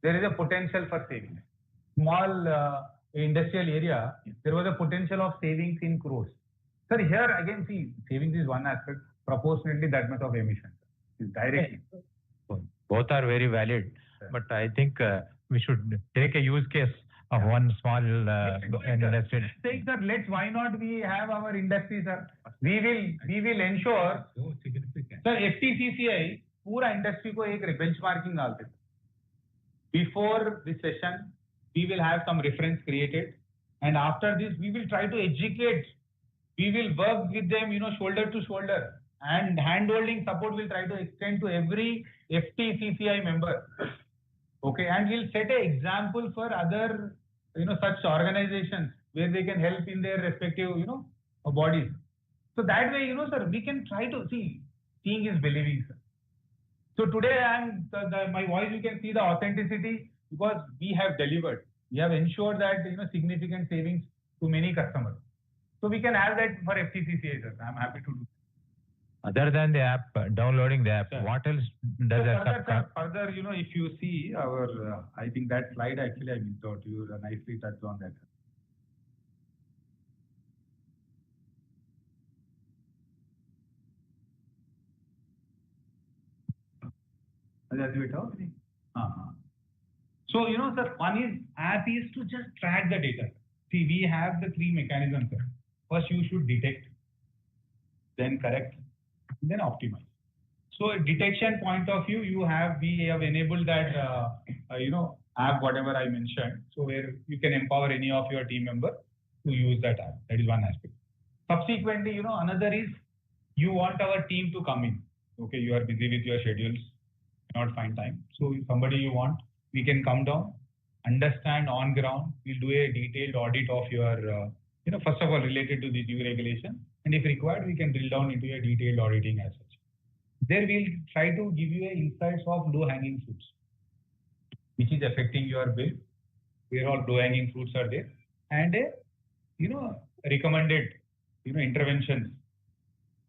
there is a potential for savings. Small industrial area, there was a potential of savings in crores. Sir, here again, see, savings is one aspect, proportionately that much of emission, is directly. Both are very valid, but I think we should take a use case of one small industry. Say, sir, why not we have our industry, sir? We will ensure, sir, FTCCI पूरा industry को एक benchmarking डालते. Before this session, we will have some reference created, and after this, we will try to educate. We will work with them, shoulder to shoulder, and hand-holding support will try to extend to every FTCCI member. Okay, and we'll set an example for other, such organizations where they can help in their respective, bodies. So that way, sir, we can try to see. Seeing is believing, sir. So today, my voice, you can see the authenticity because we have delivered. We have ensured that, significant savings to many customers. So we can have that for FTCCI, sir. I'm happy to do. Other than the app, downloading the app, Sir. what else does Further, if you see our, I think that slide actually I missed out. You nicely touched on that. So, sir, one is app is to just track the data. See, we have the three mechanisms, sir. First, you should detect, then correct, then optimize. So, detection point of view, we have enabled that, app, whatever I mentioned. So, where you can empower any of your team member to use that app. That is one aspect. Subsequently, another is you want our team to come in. Okay, you are busy with your schedules, cannot find time. So, if somebody you want, we can come down, understand on ground. We'll do a detailed audit of your, first of all, related to the new regulation. And if required, we can drill down into a detailed auditing as such. There we'll try to give you insights of low-hanging fruits, which is affecting your bill, where all low-hanging fruits are there, and a, recommended, interventions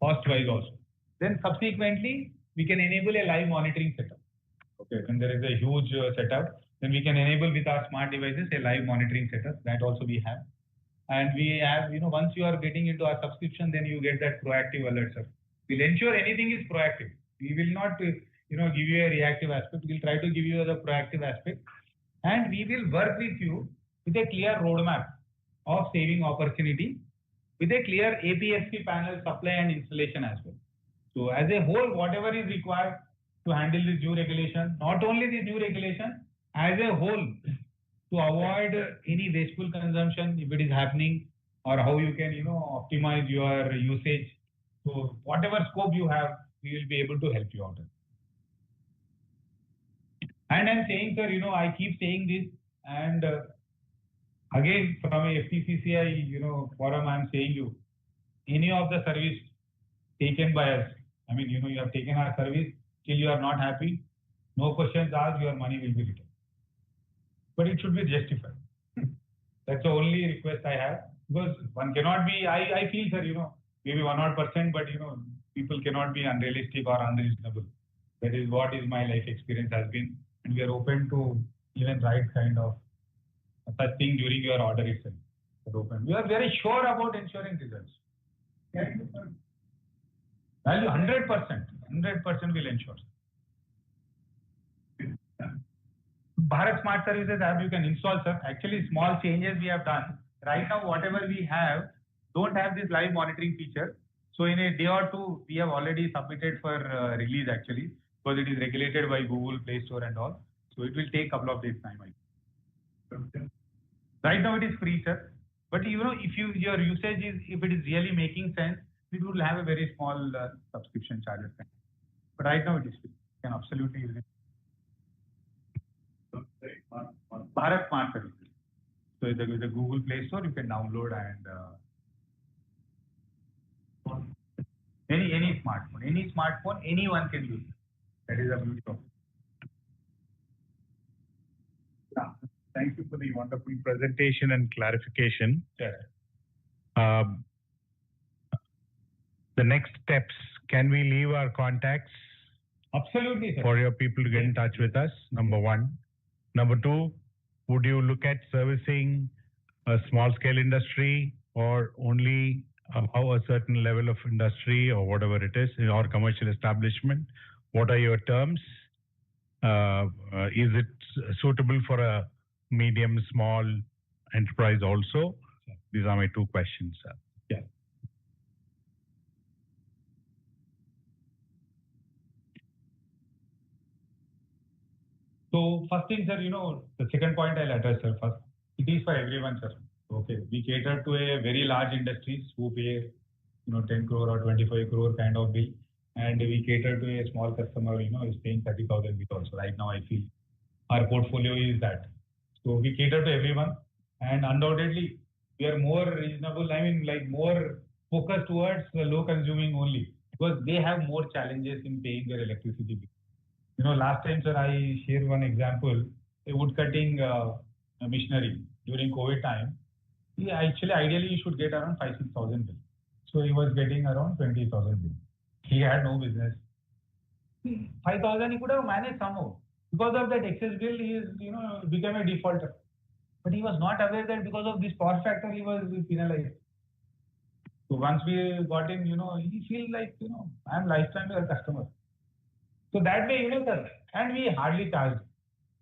cost-wise also. Then subsequently, we can enable a live monitoring setup. Okay, when there is a huge setup, then we can enable with our smart devices a live monitoring setup. That also we have. And we have, once you are getting into our subscription, then you get that proactive alert, sir. We'll ensure anything is proactive. We will not, give you a reactive aspect. We'll try to give you the proactive aspect. And we will work with you with a clear roadmap of saving opportunity with a clear APSP panel supply and installation as well. So as a whole, whatever is required to handle this new regulation, not only this new regulation, as a whole, to avoid any wasteful consumption if it is happening, or how you can, optimize your usage. So whatever scope you have, we will be able to help you out. And I'm saying, sir, I keep saying this, and again, from a FTCCI, forum, I'm saying you, any of the service taken by us, I mean, you have taken our service, till you are not happy, no questions asked, your money will be returned. But it should be justified. That's the only request I have, because one cannot be, I feel, sir, maybe 1% but, people cannot be unrealistic or unreasonable. That is what is my life experience has been. And we are open to even write kind of such thing during your order itself. We are very sure about ensuring results. Value 100%. 100% will ensure. Bharat Smart Services app you can install, sir. Actually, small changes we have done. Right now, whatever we have, don't have this live monitoring feature. So in a day or two, we have already submitted for release actually, because it is regulated by Google Play Store and all. So it will take a couple of days time. Right now it is free, sir. But if your usage is, if it is really making sense, it will have a very small subscription charges. But right now it is free. You can absolutely use it. Bharat Smart Services. So with the Google Play Store, you can download and any smartphone, anyone can use it. That is a beauty of it. Yeah. Thank you for the wonderful presentation and clarification. Sure. The next steps, can we leave our contacts? Absolutely, sir. For your people to get in touch with us, number one. Number two, would you look at servicing a small scale industry or only how a certain level of industry or whatever it is, or commercial establishment? What are your terms? Is it suitable for a medium, small enterprise also? These are my two questions, sir. Yeah. So first thing, sir, the second point I'll address, sir, first. It is for everyone, sir. Okay. We cater to a very large industries who pay, 10 crore or 25 crore kind of bill. And we cater to a small customer, is paying 30,000 bill also. Right now, I feel our portfolio is that. So we cater to everyone. And undoubtedly, we are more reasonable, more focused towards the low consuming only, because they have more challenges in paying their electricity bill. Last time, sir, I share one example, a wood cutting missionary during COVID time. Ideally, he should get around 5,000-6,000 bill. So he was getting around 20,000 bill. He had no business. 5,000 he could have managed somehow. Because of that excess bill, he is, became a defaulter. But he was not aware that because of this power factor, he was penalized. So once we got him, he feels like, I'm lifetime your customer. So that way, sir, and we hardly charged.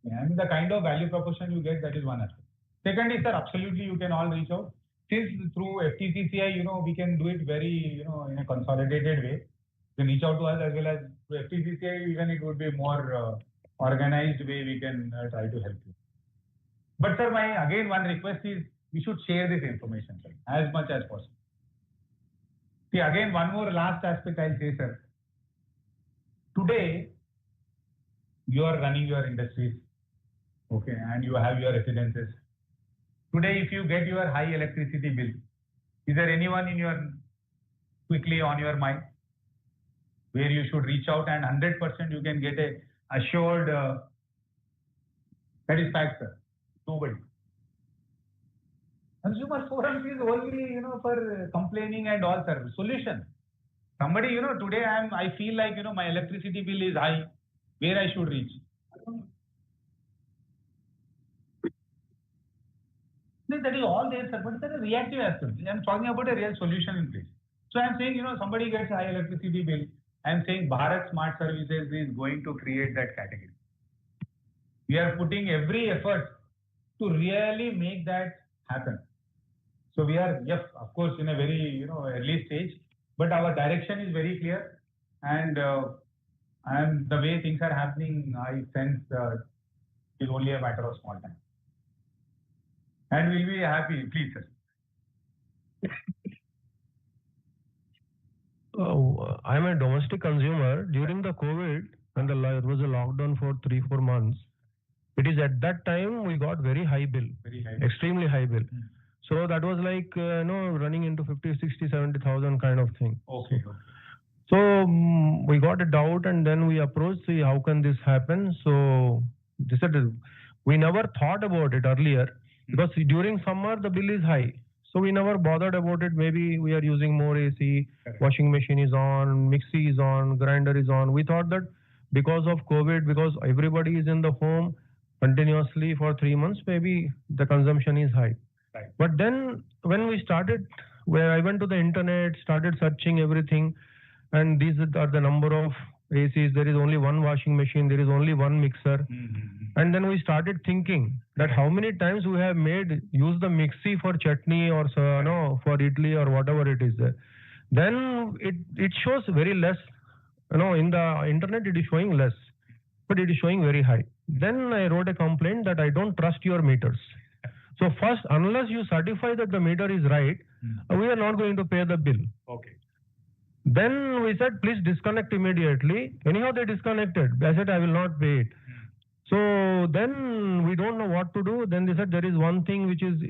And the kind of value proposition you get, that is one aspect. Second is, sir, absolutely you can all reach out. Since through FTCCI, we can do it very, in a consolidated way. You can reach out to us as well as through FTCCI, even it would be more organized way we can try to help you. But sir, again, one request is we should share this information, sir, as much as possible. See, again, one more last aspect I'll say, sir. Today, you are running your industries, okay, and you have your residences. Today, if you get your high electricity bill, is there anyone quickly on your mind where you should reach out and 100% you can get a assured satisfaction? Nobody. Consumer forums is only, for complaining and all, sir. Solution. Somebody, today I feel like, my electricity bill is high. Where I should reach? That is all there, sir. But there is a reactive aspect. I'm talking about a real solution in place. So I'm saying, somebody gets high electricity bill. I'm saying Bharat Smart Services is going to create that category. We are putting every effort to really make that happen. So we are, yes, of course, in a very, early stage, but our direction is very clear. And the way things are happening, I sense it's only a matter of small time. And we'll be happy, please, sir. I'm a domestic consumer. During the COVID, when there was a lockdown for 3-4 months, it is at that time we got very high bill, extremely high bill. So that was like, running into 50, 60, 70,000 kind of thing. Okay. So we got a doubt and then we approached, see how can this happen. So they said, we never thought about it earlier because during summer the bill is high. So we never bothered about it. Maybe we are using more AC, washing machine is on, mixie is on, grinder is on. We thought that because of COVID, because everybody is in the home continuously for 3 months, maybe the consumption is high. Right. But then when we started, where I went to the internet, started searching everything, and these are the number of ACs. There is only one washing machine. There is only one mixer. And then we started thinking that how many times we have use the mixie for chutney or for idli or whatever it is there. Then it shows very less. In the internet it is showing less, but it is showing very high. Then I wrote a complaint that I don't trust your meters. So first, unless you certify that the meter is right, we are not going to pay the bill. Okay. Then we said, please disconnect immediately. Anyhow, they disconnected. I said, I will not pay it. So then we don't know what to do. Then they said there is one thing which is,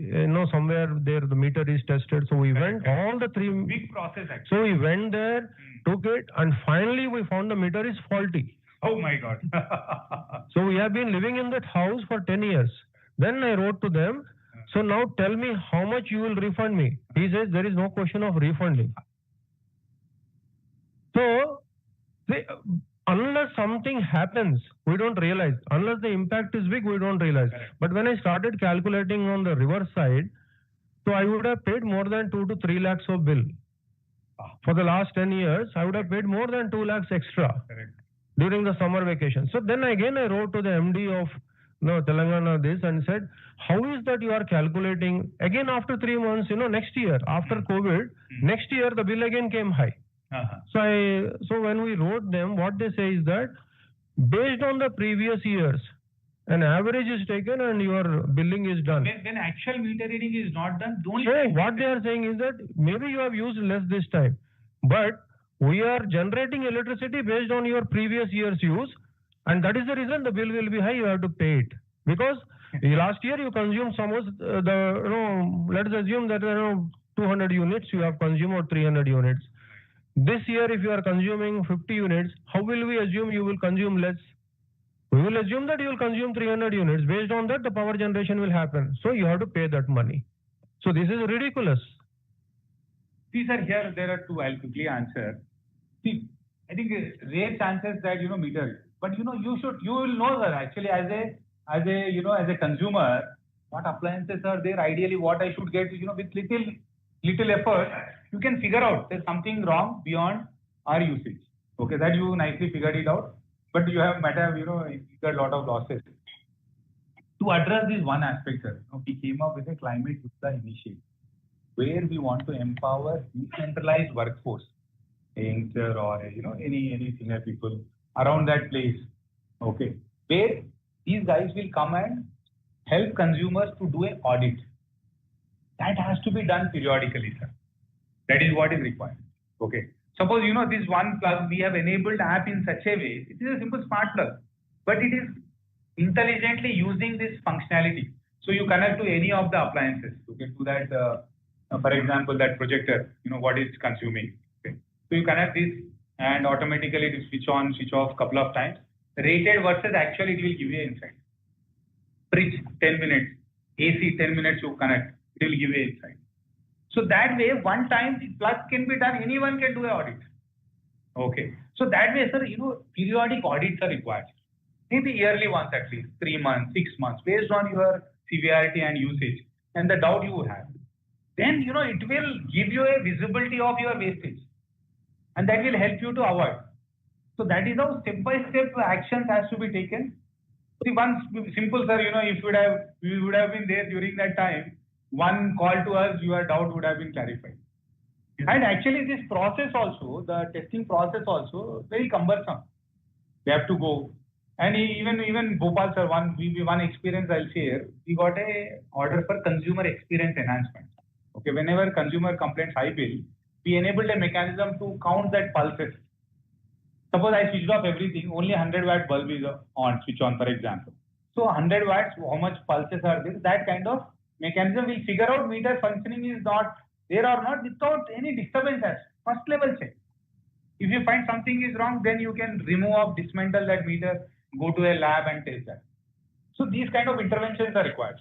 somewhere there the meter is tested. So we went all the 3. Big process actually. So we went there, took it, and finally we found the meter is faulty. Oh my God. So we have been living in that house for 10 years. Then I wrote to them, so now tell me how much you will refund me. He says there is no question of refunding. So, unless something happens, we don't realize. Unless the impact is big, we don't realize. But when I started calculating on the reverse side, so I would have paid more than 2 to 3 lakhs of bill. For the last 10 years, I would have paid more than 2 lakhs extra during the summer vacation. So then again, I wrote to the MD of Telangana this and said, how is that you are calculating? Again, after 3 months, next year, after COVID, next year the bill again came high. So when we wrote them, what they say is that based on the previous years, an average is taken and your billing is done. When actual meter reading is not done, don't. So what they are saying is that maybe you have used less this time, but we are generating electricity based on your previous year's use, and that is the reason the bill will be high. You have to pay it because last year you consumed let's assume that 200 units you have consumed or 300 units. This year, if you are consuming 50 units, how will we assume you will consume less? We will assume that you will consume 300 units. Based on that, the power generation will happen. So you have to pay that money. So this is ridiculous. See, sir, here there are 2. I'll quickly answer. See, I think rare chances that meter, but you will know that actually as a consumer, what appliances are there. Ideally, what I should get, with little effort. You can figure out there's something wrong beyond our usage. Okay, that you nicely figured it out, but you might have incurred a lot of losses. To address this one aspect, sir, we came up with a climate Yukta initiative where we want to empower decentralized workforce, youngster or any senior people around that place. Okay, where these guys will come and help consumers to do an audit. That has to be done periodically, sir. That is what is required. Okay. Suppose this one plug, we have enabled app in such a way, it is a simple smart plug, but it is intelligently using this functionality. So you connect to any of the appliances. Okay, to that, for example, that projector, what it's consuming. Okay. So you connect this and automatically it will switch on, switch off couple of times. Rated versus actually it will give you insight. Fridge 10 minutes, AC 10 minutes you connect. They will give you insight. So that way, one time the plug can be done, anyone can do an audit. Okay. So that way, sir, periodic audits are required. Maybe yearly ones at least, 3 months, 6 months, based on your severity and usage and the doubt you have. Then, it will give you a visibility of your wastage. And that will help you to avoid. So that is how step-by-step actions has to be taken. See, one simple, sir, if we would have been there during that time, one call to us, your doubt would have been clarified. And actually this process also, the testing process also, very cumbersome. We have to go. And even Bhopal, sir, one experience I'll share, we got a order for consumer experience enhancement. Okay, whenever consumer complains high bill, we enabled a mechanism to count that pulses. Suppose I switched off everything, only 100 watt bulb is on, switch on, for example. So 100 watts, how much pulses are there? That kind of mechanism will figure out meter functioning is not there or not without any disturbance. First level check. If you find something is wrong, then you can remove or dismantle that meter, go to a lab and test that. So these kind of interventions are required.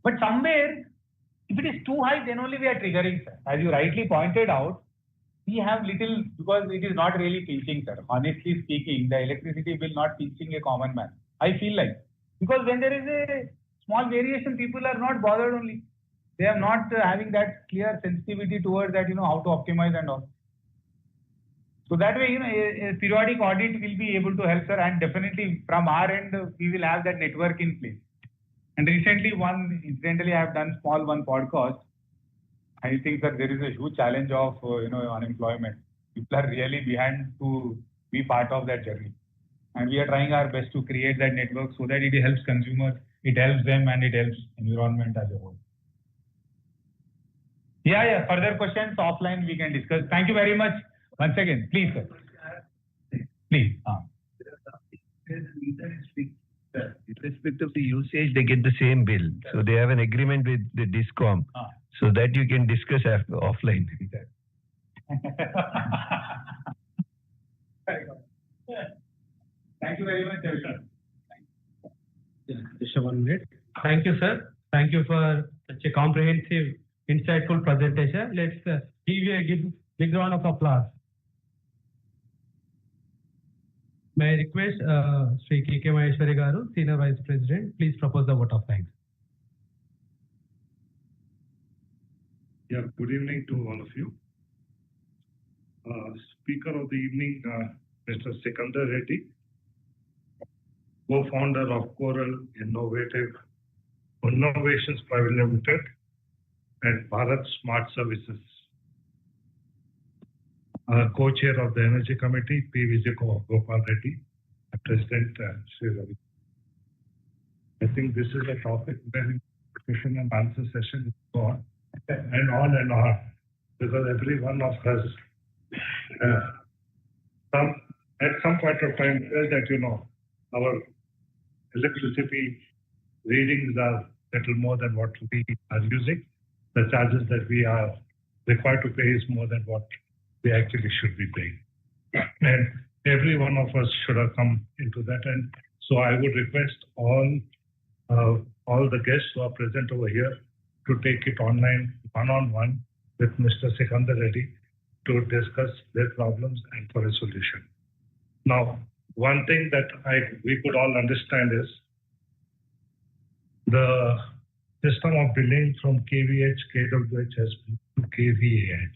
But somewhere, if it is too high, then only we are triggering, sir. As you rightly pointed out, we have little, because it is not really pinching, sir. Honestly speaking, the electricity bill not pinching a common man. I feel like. Because when there is a small variation, people are not bothered only. They are not having that clear sensitivity towards that, how to optimize and all. So that way, a periodic audit will be able to help, sir. And definitely from our end, we will have that network in place. And recently, incidentally, I have done small one podcast. I think that there is a huge challenge of, unemployment. People are really behind to be part of that journey. And we are trying our best to create that network so that it helps consumers, it helps them, and it helps environment as a whole. Yeah. Further questions offline we can discuss. Thank you very much. Once again, please, sir. Please. Irrespective of the usage, they get the same bill. So they have an agreement with the DISCOM. So that you can discuss offline. Thank you very much, sir. Just 1 minute. Thank you, sir. Thank you for such a comprehensive, insightful presentation. Let's give you a big round of applause. May I request Sri kVAh Garu, Senior Vice President, please propose the vote of thanks. Yeah, good evening to all of you. Speaker of the evening, Mr. Sikandar Reddy, co-founder of Coral Innovations Private Limited and Bharat Smart Services. Co-chair of the Energy Committee, P. Gopal Reddy, President Sri Ravi. I think this is a topic where question and answer session is on and on, because every one of us at some point of time felt that, our electricity readings are little more than what we are using. The charges that we are required to pay is more than what we actually should be paying. And every one of us should have come into that. And so I would request all the guests who are present over here to take it online, one-on-one with Mr. Sikandar Reddy to discuss their problems and for a solution. Now, one thing that we could all understand is the system of billing from kVAh, kWh has moved to kVAh.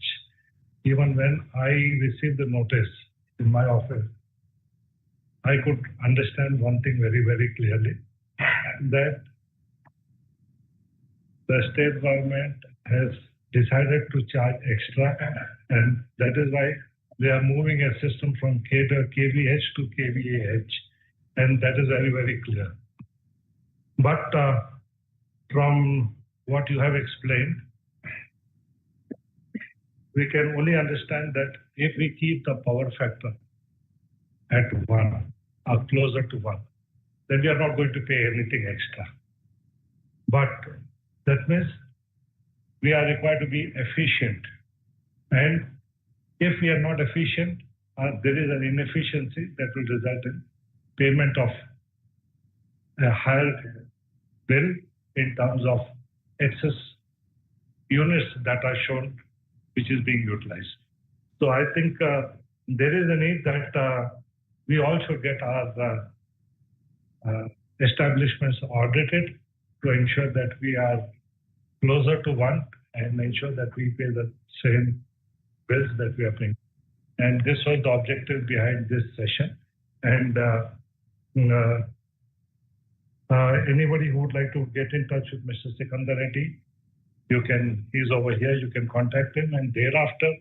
Even when I received the notice in my office, I could understand one thing very, very clearly, that the state government has decided to charge extra, and that is why they are moving a system from kVAh to kVAh, and that is very, very clear. But from what you have explained, we can only understand that if we keep the power factor at 1 or closer to 1, then we are not going to pay anything extra. But that means we are required to be efficient. And if we are not efficient, there is an inefficiency that will result in payment of a higher bill in terms of excess units that are shown, which is being utilized. So I think there is a need that we all should get our establishments audited to ensure that we are closer to one and ensure that we pay the same bills that we are paying. And this was the objective behind this session. And anybody who would like to get in touch with Mr. Sikandar Reddy, he's over here, you can contact him. And thereafter,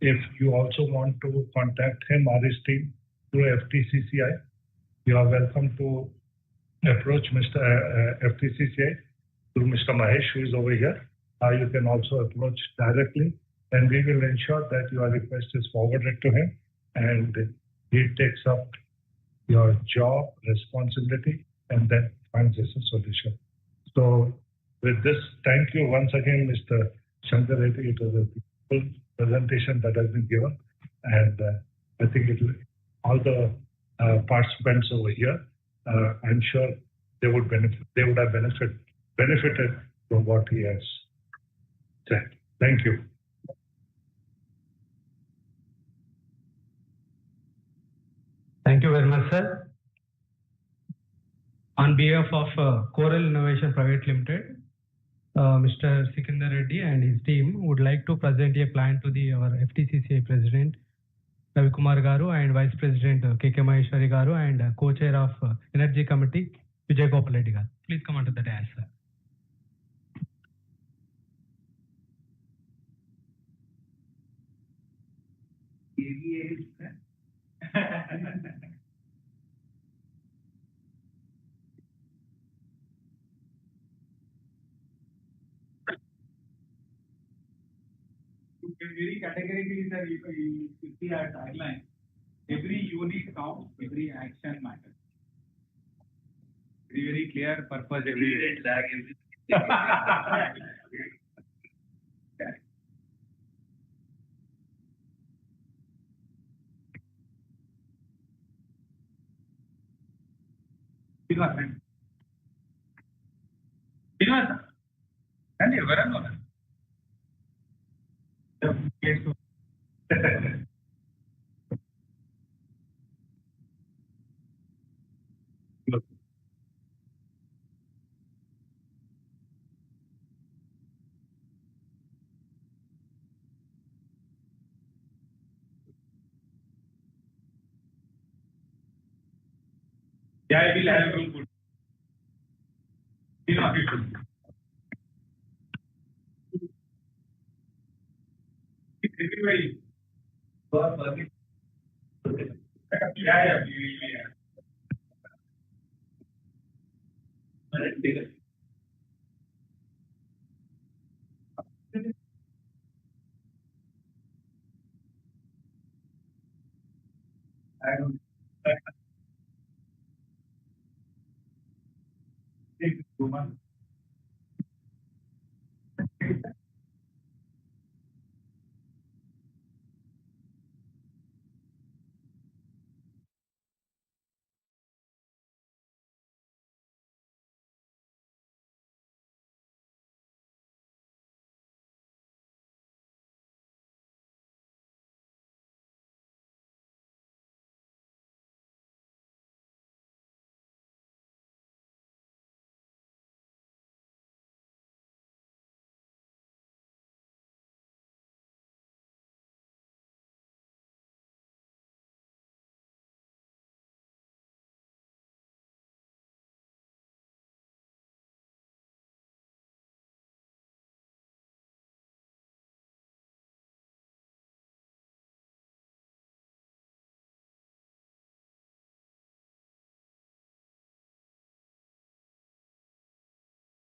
if you also want to contact him or his team through FTCCI, you are welcome to approach Mr. FTCCI through Mr. Mahesh, who is over here. You can also approach directly, and we will ensure that your request is forwarded to him, and he takes up your job responsibility and then finds us a solution. So with this, thank you once again, Mr. Shankar Reddy. It was a full presentation that has been given, and I think all the participants over here, I'm sure they would have benefited from what he has said. Thank you. Thank you very much, sir. On behalf of Coral Innovation Private Limited, Mr. Sikandar Reddy and his team would like to present a plan to our FTCCI President Ravi Kumar Garu and Vice President KK Maheshwari Garu and Co-Chair of Energy Committee Vijay Gopal Reddy Garu. Please come onto the dais, sir. Very categorically, sir, you see our tagline, every unit counts, every action matters. Very clear purpose, every Yeah, I will have room for everybody. Yeah. I don't. Take 2 months.